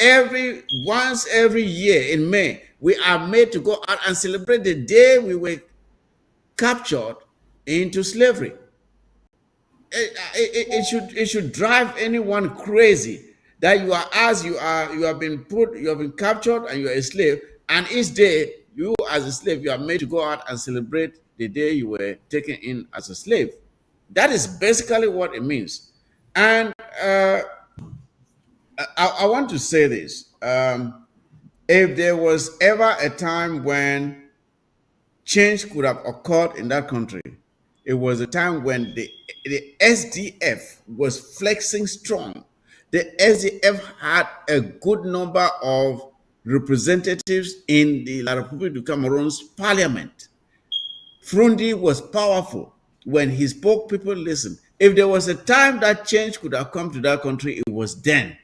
once every year in May we are made to go out and celebrate the day we were captured into slavery. It should drive anyone crazy that you are as you have been put, you have been captured, and you are a slave. And each day, you as a slave, you are made to go out and celebrate the day you were taken in as a slave. That is basically what it means. And I want to say this: if there was ever a time when change could have occurred in that country, it was a time when the SDF was flexing strong. The SDF had a good number of representatives in the La République du Cameroon's parliament. Frundi was powerful. When he spoke, people listened. If there was a time that change could have come to that country, it was then.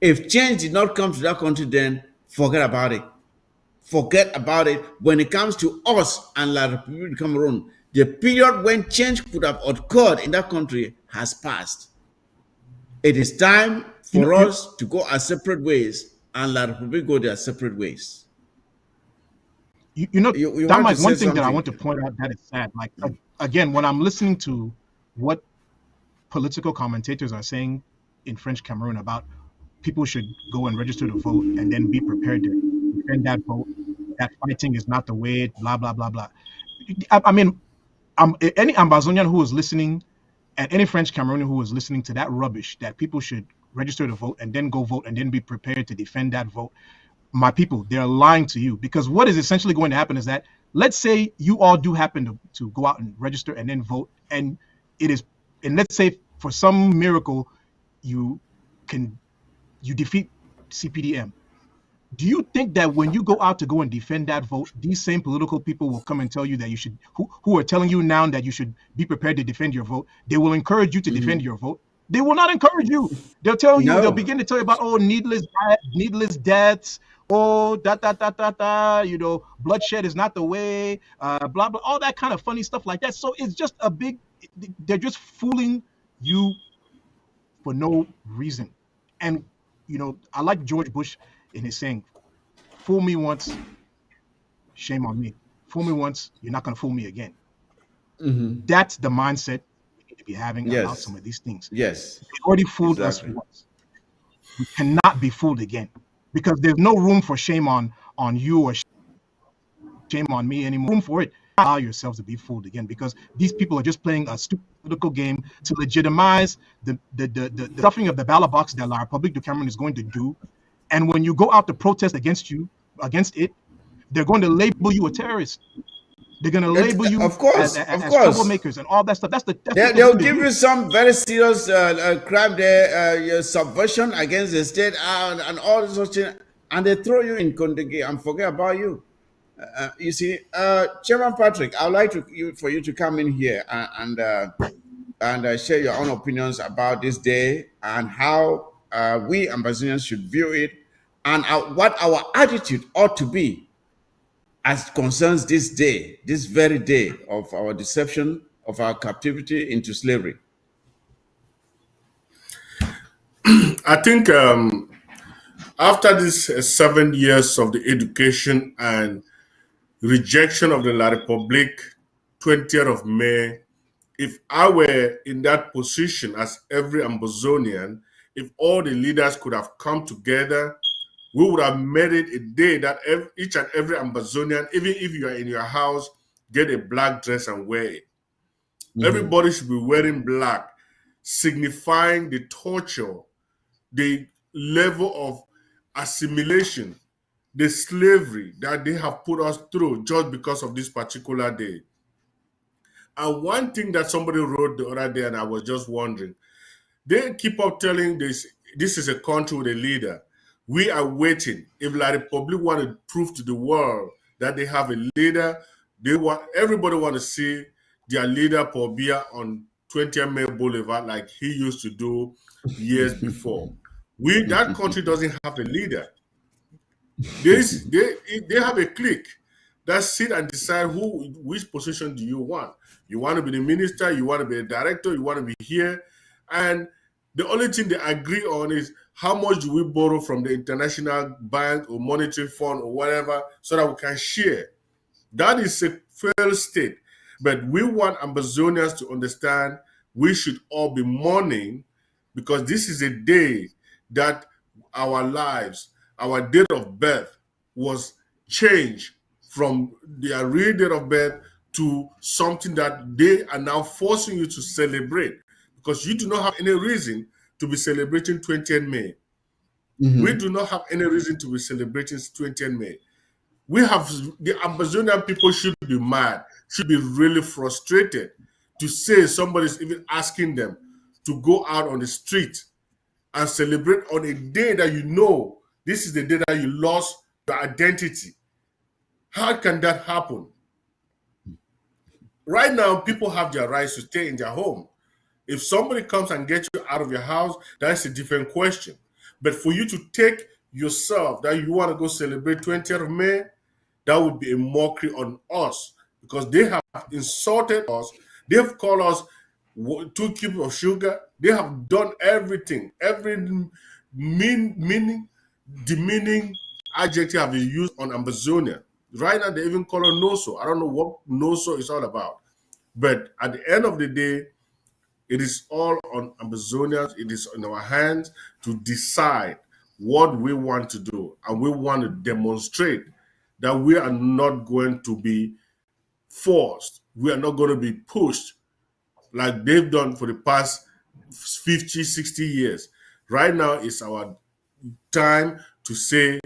If change did not come to that country then, forget about it. Forget about it. When it comes to us and La République du Cameroon, the period when change could have occurred in that country has passed. It is time You know, for us to go our separate ways and La République go their separate ways. you know, You that want to Mike, say one thing that I something? want to point out that is sad. Like again, when I'm listening to what political commentators are saying in French Cameroon about people should go and register to vote and then be prepared to defend that vote, that fighting is not the way, blah blah blah blah. I mean, any Ambazonian who is listening and any French Cameroonian who is listening to that rubbish that people should register to vote and then go vote and then be prepared to defend that vote, my people, they're lying to you. Because what is essentially going to happen is that, let's say you all do happen to go out and register and then vote, and it is, and let's say for some miracle you can, you defeat CPDM. Do you think that when you go out to go and defend that vote, these same political people will come and tell you that you should, who are telling you now that you should be prepared to defend your vote, they will encourage you to defend your vote? They will not encourage you. They'll tell you, they'll No. begin to tell you about, oh, needless deaths, oh, you know, bloodshed is not the way, blah blah, all that kind of funny stuff like that. So it's just a big, they're just fooling you for no reason. And you know, I like George Bush in his saying, "Fool me once, shame on me. Fool me once, you're not going to fool me again." That's the mindset we need to be having about some Yes. of these things. Yes. They already fooled us Exactly. once. We cannot be fooled again, because there's no room for shame on you or shame on me anymore. Room for it. Allow yourselves to be fooled again, because these people are just playing a stupid political game to legitimize the stuffing of the ballot box that La République du Cameroon is going to do. And when you go out to protest against it, they're going to label you a terrorist. They're going to label you Of course. Of as course. troublemakers and all that stuff. That's what they're They'll going to give do. you some very serious crime there, your subversion against the state, and all sorts of things, and they throw you in Kondegi and forget about you. You see, Chairman Patrick, I would like for you to come in here and share your own opinions about this day and how we Ambazonians should view it, and what our attitude ought to be as concerns this day, this very day of our deception, of our captivity into slavery. I think after these 7 years of the education and rejection of the La Republique, 20th of May, if I were in that position as every Ambazonian, if all the leaders could have come together, we would have made it a day that each and every Ambazonian, even if you are in your house, get a black dress and wear it. Everybody should be wearing black, signifying the torture, the level of assimilation, the slavery that they have put us through just because of this particular day. And one thing that somebody wrote the other day, and I was just wondering, they keep up telling this is a country with a leader. We are waiting. If La Republic want to prove to the world that they have a leader, everybody want to see their leader Paul Biya on 20th May Boulevard like he used to do years before. That country doesn't have a leader. They have a clique that sit and decide which position do you want. You want to be the minister, you want to be a director, you want to be here. And the only thing they agree on is how much do we borrow from the international bank or monetary fund or whatever so that we can share. That is a failed state. But we want Ambazonians to understand we should all be mourning, because this is a day that our lives, our date of birth was changed from their real date of birth to something that they are now forcing you to celebrate, because you do not have any reason to be celebrating 20th May. We do not have any reason to be celebrating 20th May. We have, the Amazonian people should be mad, should be really frustrated to say somebody's even asking them to go out on the street and celebrate on a day that you know this is the day that you lost your identity. How can that happen? Right now, people have their rights to stay in their home. If somebody comes and gets you out of your house, that's a different question. But for you to take yourself that you want to go celebrate 20th of May, that would be a mockery on us, because they have insulted us. They've called us 2 cubes of sugar. They have done everything. Every demeaning adjective have been used on Amazonia. Right now, they even call her Noso. I don't know what Noso is all about. But at the end of the day, it is all on Amazonians. It is in our hands to decide what we want to do. And we want to demonstrate that we are not going to be forced. We are not going to be pushed like they've done for the past 50, 60 years. Right now is our time to say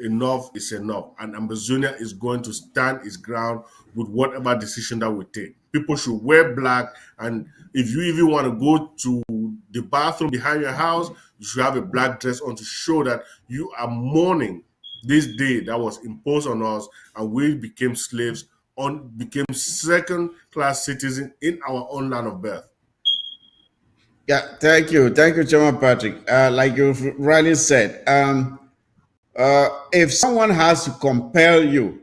enough is enough. And Amazonia is going to stand its ground with whatever decision that we take. People should wear black. And if you even want to go to the bathroom behind your house, you should have a black dress on to show that you are mourning this day that was imposed on us, and we became slaves, became second-class citizens in our own land of birth. Yeah, thank you, Chairman Patrick. Like you rightly said, if someone has to compel you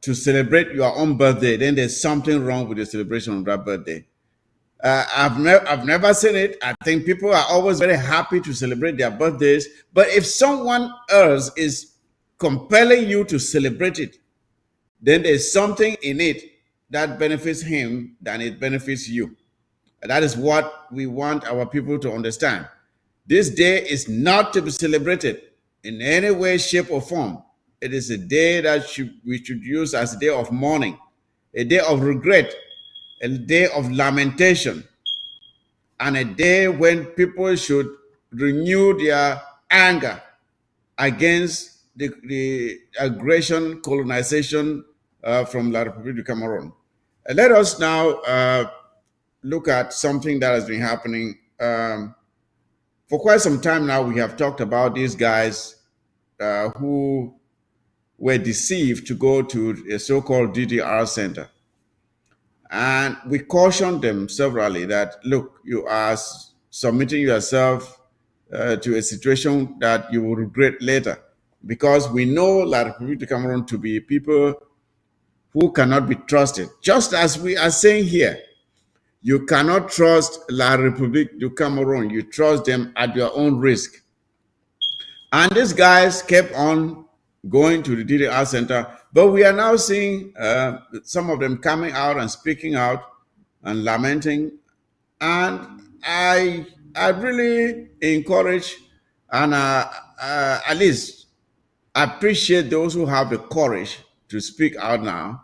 to celebrate your own birthday, then there's something wrong with the celebration of that birthday. I've never seen it. I think people are always very happy to celebrate their birthdays. But if someone else is compelling you to celebrate it, then there's something in it that benefits him than it benefits you. And that is what we want our people to understand. This day is not to be celebrated in any way, shape, or form. It is a day that we should use as a day of mourning, a day of regret, a day of lamentation, and a day when people should renew their anger against the aggression, colonization from La République du Cameroon. Let us now look at something that has been happening. For quite some time now, we have talked about these guys who were deceived to go to a so-called DDR center. And we cautioned them severally that, look, you are submitting yourself to a situation that you will regret later. Because we know La République du Cameroon to be people who cannot be trusted. Just as we are saying here, you cannot trust La République du Cameroon. You trust them at your own risk. And these guys kept on going to the DDR center, but we are now seeing some of them coming out and speaking out and lamenting. And I really encourage and at least appreciate those who have the courage to speak out now,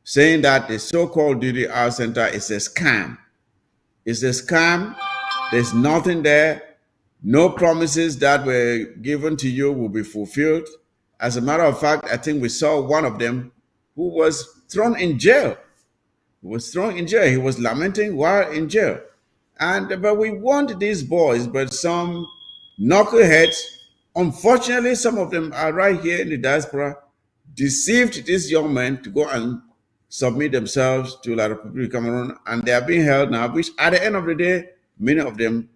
saying that the so-called DDR center is a scam. It's a scam. There's nothing there. No promises that were given to you will be fulfilled. As a matter of fact, I think we saw one of them who was thrown in jail. He was thrown in jail. He was lamenting while in jail. But we want these boys, but some knuckleheads, unfortunately, some of them are right here in the diaspora, deceived these young men to go and submit themselves to La République du Cameroon, and they are being held now, which at the end of the day, many of them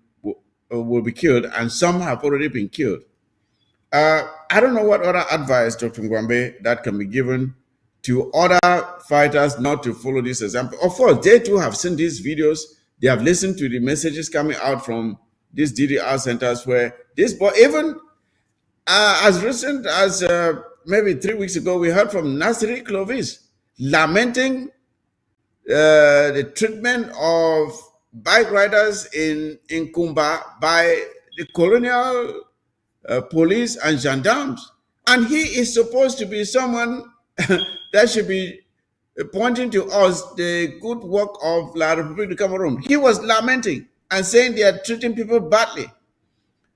will be killed, and some have already been killed. I don't know what other advice, Dr. Ngwambe, that can be given to other fighters not to follow this example. Of course, they too have seen these videos. They have listened to the messages coming out from these DDR centers where this boy, even as recent as maybe 3 weeks ago, we heard from Nasri Clovis lamenting the treatment of bike riders in Kumba by the colonial police and gendarmes. And he is supposed to be someone that should be pointing to us the good work of La Republique de Cameroon. He was lamenting and saying they are treating people badly.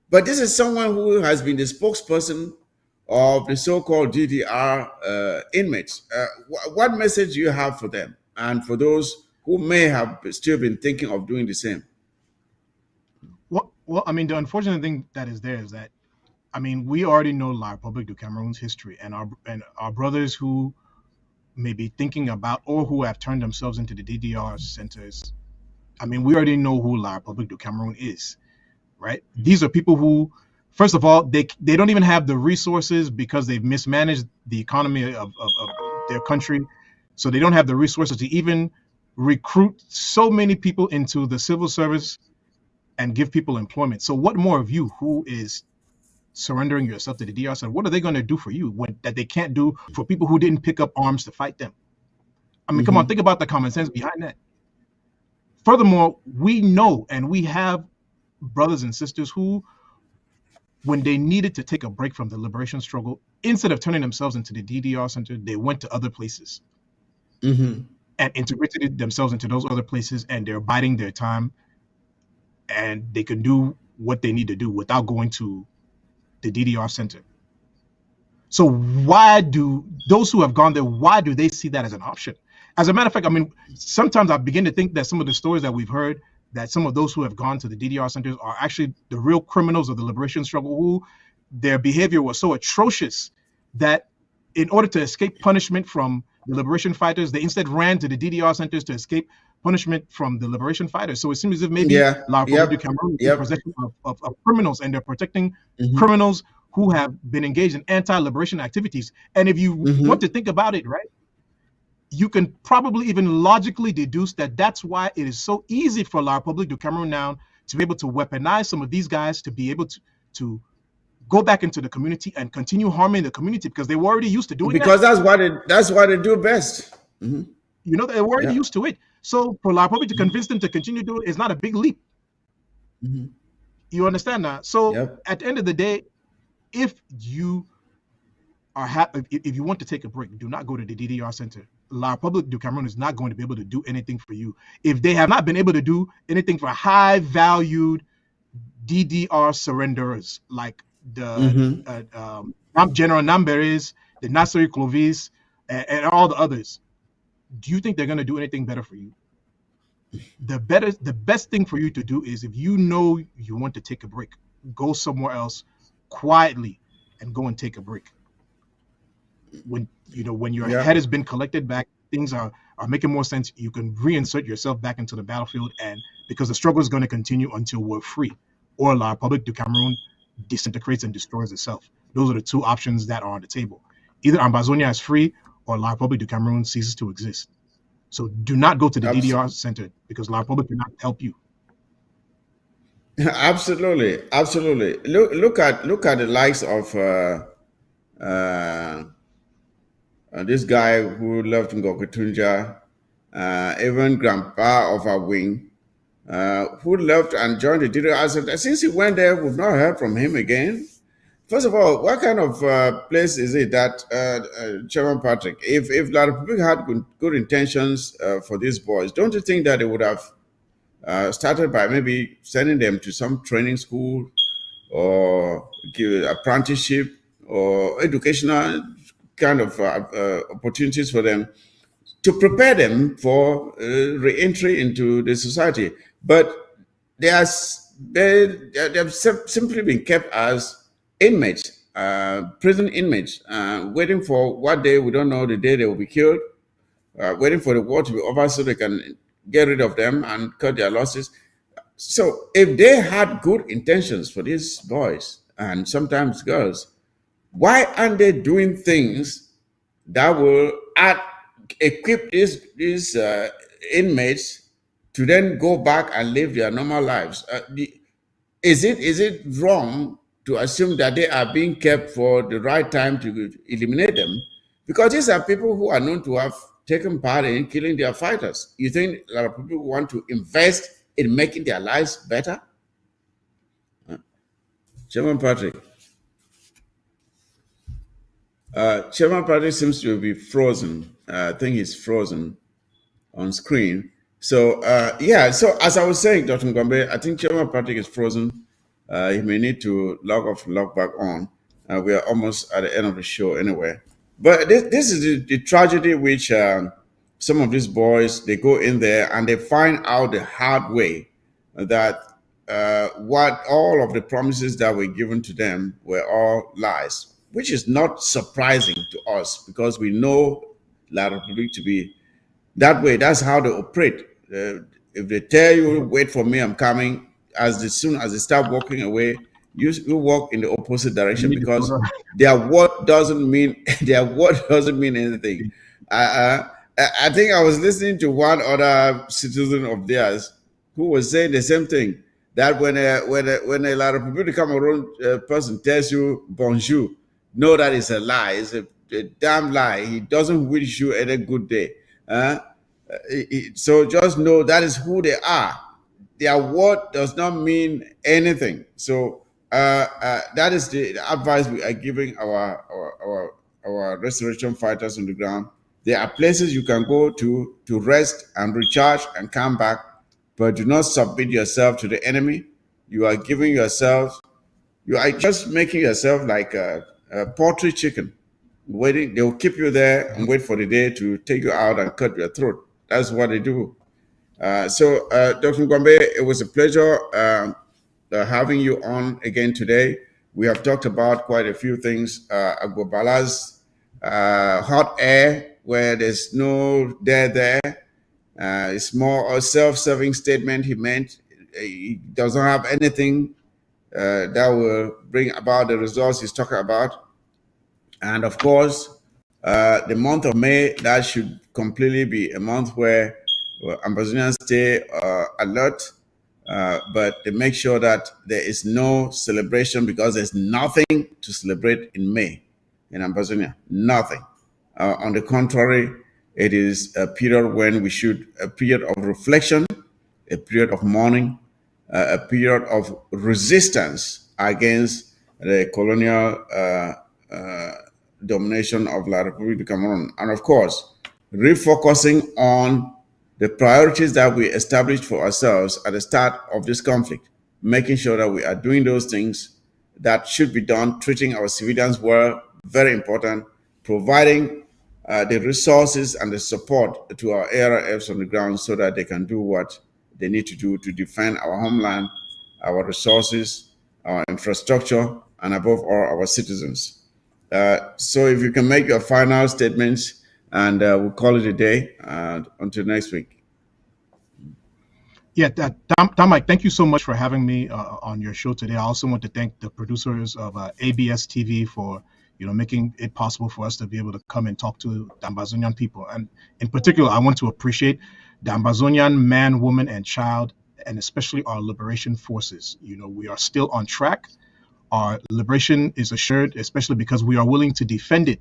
But this is someone who has been the spokesperson of the so-called DDR inmates. What message do you have for them and for those who may have still been thinking of doing the same? Well, I mean, the unfortunate thing that is there is that, I mean, we already know La Republique du Cameroon's history, and our brothers who may be thinking about or who have turned themselves into the DDR centers. I mean, we already know who La Republique du Cameroon is, right? These are people who, first of all, they don't even have the resources because they've mismanaged the economy of their country. So they don't have the resources to even recruit so many people into the civil service and give people employment. So what more of you who is surrendering yourself to the DDR center, what are they going to do for you that they can't do for people who didn't pick up arms to fight them? I mean, come on, think about the common sense behind that. Furthermore, we know and we have brothers and sisters who, when they needed to take a break from the liberation struggle, instead of turning themselves into the DDR center, they went to other places and integrated themselves into those other places, and they're biding their time, and they can do what they need to do without going to the DDR center. So why do those who have gone there, why do they see that as an option? As a matter of fact, I mean, sometimes I begin to think that some of the stories that we've heard, that some of those who have gone to the DDR centers are actually the real criminals of the liberation struggle, who their behavior was so atrocious that in order to escape punishment from the liberation fighters, they instead ran to the DDR centers to escape punishment from the liberation fighters. So it seems as if maybe La Republique du Cameroon is in possession of criminals, and they're protecting criminals who have been engaged in anti-liberation activities. And if you want to think about it, right, you can probably even logically deduce that that's why it is so easy for La Republique du Cameroon now to be able to weaponize some of these guys, to be able to go back into the community and continue harming the community, because they were already used to doing because that. that's what they do best. You know, they were already used to it. So for La Republique to convince them to continue doing it is not a big leap. You understand that? So at the end of the day, if you are if you want to take a break, do not go to the DDR center. La Republique du Cameroon is not going to be able to do anything for you. If they have not been able to do anything for high-valued DDR surrenderers like the General Namberes, the Nasseri Clovis, and all the others, do you think they're going to do anything better for you? The best thing for you to do is, if you know you want to take a break, go somewhere else quietly and go and take a break. When your head has been collected back, things are making more sense, you can reinsert yourself back into the battlefield, and because the struggle is going to continue until we're free, or La Republique du Cameroon disintegrates and destroys itself. Those are the two options that are on the table. Either Ambazonia is free, or La Republique du Cameroon ceases to exist. So do not go to the DDR center, because La Republique cannot help you. Absolutely. Look at the likes of this guy who left Ngokutunja, even Grandpa of our wing, who left and joined the DDR center. Since he went there, we've not heard from him again. First of all, what kind of place is it that, Chairman Patrick, if La Republique had good intentions for these boys, don't you think that they would have started by maybe sending them to some training school, or give apprenticeship or educational kind of opportunities for them to prepare them for re-entry into the society? But they've simply been kept as inmates, prison inmates, waiting for what day, we don't know the day they will be killed, waiting for the war to be over so they can get rid of them and cut their losses. So if they had good intentions for these boys and sometimes girls, why aren't they doing things that will equip these inmates to then go back and live their normal lives? Is it wrong to assume that they are being kept for the right time to eliminate them? Because these are people who are known to have taken part in killing their fighters. You think a lot of people want to invest in making their lives better? Chairman Patrick. Chairman Party seems to be frozen. I think he's frozen on screen. So yeah, so as I was saying, Dr. Ngombe, I think Chairman Patrick is frozen. He may need to log off, log back on. We are almost at the end of the show anyway. But this is the tragedy which some of these boys, they go in there and they find out the hard way that what all of the promises that were given to them were all lies, which is not surprising to us because we know La Republique to be that way. That's how they operate. If they tell you, wait for me, I'm coming, soon as they start walking away, you walk in the opposite You direction need to because photo. their word doesn't mean their word doesn't mean anything. I think I was listening to one other citizen of theirs who was saying the same thing, that when a La République Cameroon person tells you bonjour, no, that is a lie. It's a damn lie. He doesn't wish you any good day. Uh, so just know that is who they are. Their word does not mean anything. So that is the advice we are giving our restoration fighters on the ground. There are places you can go to rest and recharge and come back, but do not submit yourself to the enemy. You are giving yourself, you are just making yourself like a poultry chicken waiting. They'll keep you there and wait for the day to take you out and cut your throat. That's what they do. Dr. Ngombe, it was a pleasure having you on again today. We have talked about quite a few things. Agbobala's hot air, where there's no there. It's more a self-serving statement he meant. He doesn't have anything that will bring about the results he's talking about. And of course, the month of May, that should completely be a month where Ambazonians stay alert, but they make sure that there is no celebration because there's nothing to celebrate in May in Ambazonia. Nothing. On the contrary, it is a period when we should, a period of reflection, a period of mourning, a period of resistance against the colonial domination of La République du Cameroon. And of course, refocusing on the priorities that we established for ourselves at the start of this conflict, making sure that we are doing those things that should be done, treating our civilians well, very important, providing the resources and the support to our ARFs on the ground so that they can do what they need to do to defend our homeland, our resources, our infrastructure, and above all, our citizens. So if you can make your final statements, and we'll call it a day until next week. Yeah, Tom, Mike, thank you so much for having me on your show today. I also want to thank the producers of ABS TV for making it possible for us to be able to come and talk to the Ambazonian people. And in particular, I want to appreciate the Ambazonian man, woman, and child, and especially our liberation forces. We are still on track. Our liberation is assured, especially because we are willing to defend it.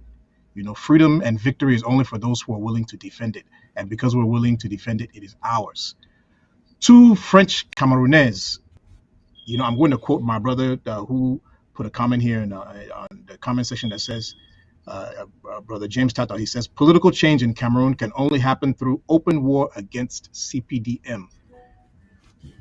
Freedom and victory is only for those who are willing to defend it. And because we're willing to defend it, it is ours. To French Cameroonais, I'm going to quote my brother who put a comment here on the comment section that says, Brother James Tata, he says, political change in Cameroon can only happen through open war against CPDM.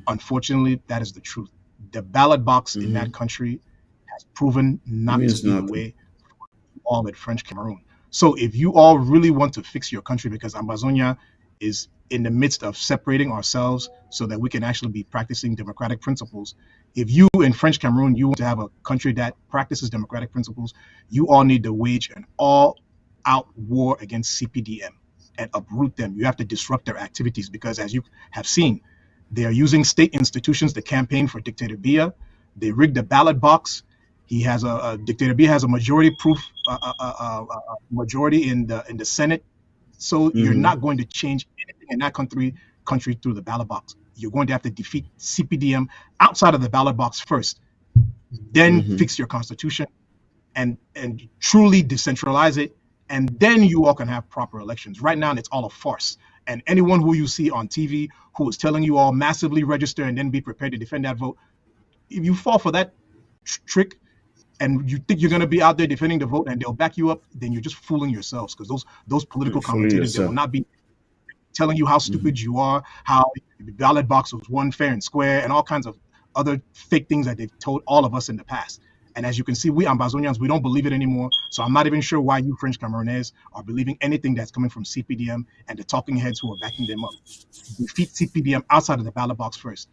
Unfortunately, that is the truth. The ballot box in that country has proven not to be the way for all at French Cameroon. So if you all really want to fix your country, because Ambazonia is in the midst of separating ourselves so that we can actually be practicing democratic principles. If you in French Cameroon, you want to have a country that practices democratic principles, you all need to wage an all-out war against CPDM and uproot them. You have to disrupt their activities because, as you have seen, they are using state institutions to campaign for Dictator Biya. They rigged the ballot box. He has Dictator Biya has a majority-proof majority in the Senate. So you're not going to change anything in that country through the ballot box. You're going to have to defeat CPDM outside of the ballot box first, then fix your constitution and truly decentralize it. And then you all can have proper elections. Right now, it's all a farce. And anyone who you see on TV who is telling you all massively register and then be prepared to defend that vote, if you fall for that trick, and you think you're going to be out there defending the vote and they'll back you up, then you're just fooling yourselves, because those political Fully commentators, they will yourself. not be telling you how stupid you are, how the ballot box was won fair and square, and all kinds of other fake things that they've told all of us in the past. And as you can see, we Ambazonians, we don't believe it anymore. So I'm not even sure why you French Cameroonese are believing anything that's coming from CPDM and the talking heads who are backing them up. Defeat CPDM outside of the ballot box first,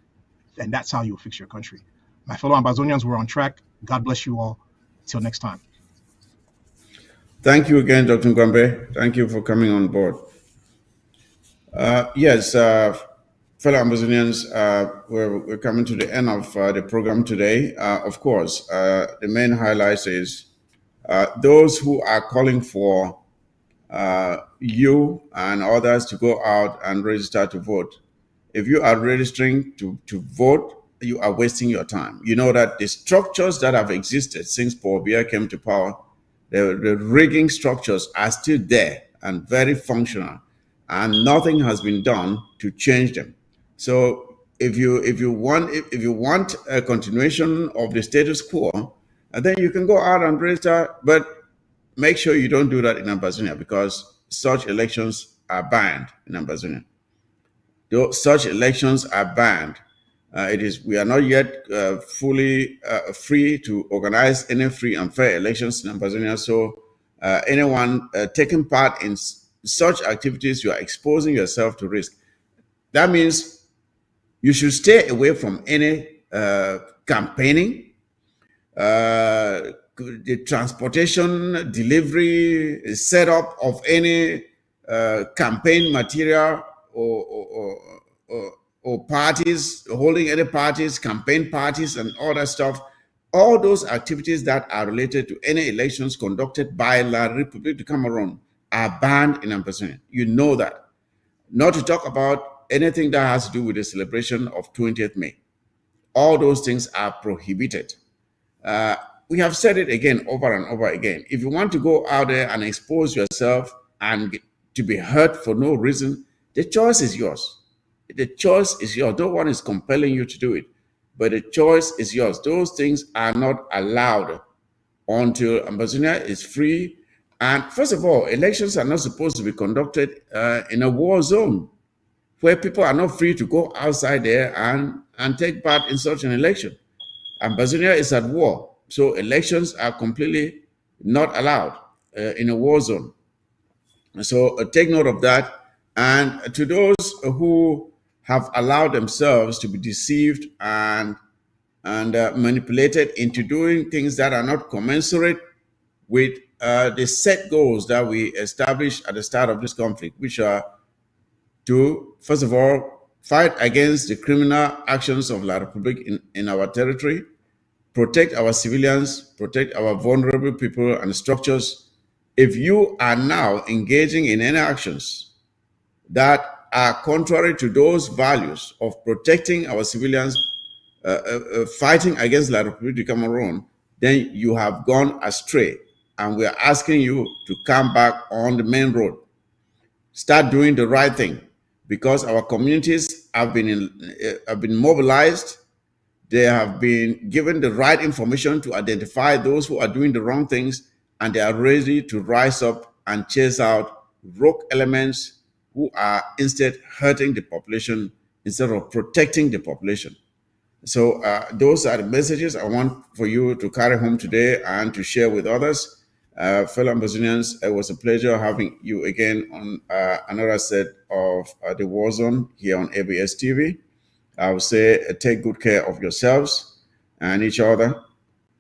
and that's how you'll fix your country. My fellow Ambazonians, we're on track. God bless you all. Till next time. Thank you again, Dr. Ngwambe. Thank you for coming on board. Yes, fellow Amazonians, we're coming to the end of the program today. Of course, the main highlights is those who are calling for you and others to go out and register to vote. If you are registering to vote, you are wasting your time. You know that the structures that have existed since Paul Biya came to power, the rigging structures are still there and very functional, and nothing has been done to change them. So if you want a continuation of the status quo, then you can go out and register, but make sure you don't do that in Ambazonia, because such elections are banned in Ambazonia. Such elections are banned. We are not yet fully free to organize any free and fair elections in Ambazonia. So anyone taking part in such activities, you are exposing yourself to risk. That means you should stay away from any campaigning, the transportation, delivery, setup of any campaign material, or parties, holding any parties, campaign parties, and all that stuff. All those activities that are related to any elections conducted by La République du Cameroon are banned in Ambazonia. You know that. Not to talk about anything that has to do with the celebration of 20th May. All those things are prohibited. We have said it again over and over again. If you want to go out there and expose yourself and to be hurt for no reason, the choice is yours. The choice is yours. No one is compelling you to do it, but the choice is yours. Those things are not allowed until Ambazonia is free. And first of all, elections are not supposed to be conducted in a war zone where people are not free to go outside there and take part in such an election. Ambazonia is at war, so elections are completely not allowed in a war zone. So take note of that. And to those who have allowed themselves to be deceived and manipulated into doing things that are not commensurate with the set goals that we established at the start of this conflict, which are to, first of all, fight against the criminal actions of La République in our territory, protect our civilians, protect our vulnerable people and structures. If you are now engaging in any actions that are contrary to those values of protecting our civilians, fighting against La République du Cameroon, then you have gone astray. And we are asking you to come back on the main road. Start doing the right thing, because our communities have been mobilized. They have been given the right information to identify those who are doing the wrong things, and they are ready to rise up and chase out rogue elements who are instead hurting the population instead of protecting the population. So those are the messages I want for you to carry home today and to share with others. Fellow Ambazonians, it was a pleasure having you again on another set of The War Zone here on ABS TV. I would say take good care of yourselves and each other.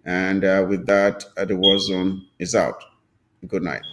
And with that, The War Zone is out. Good night.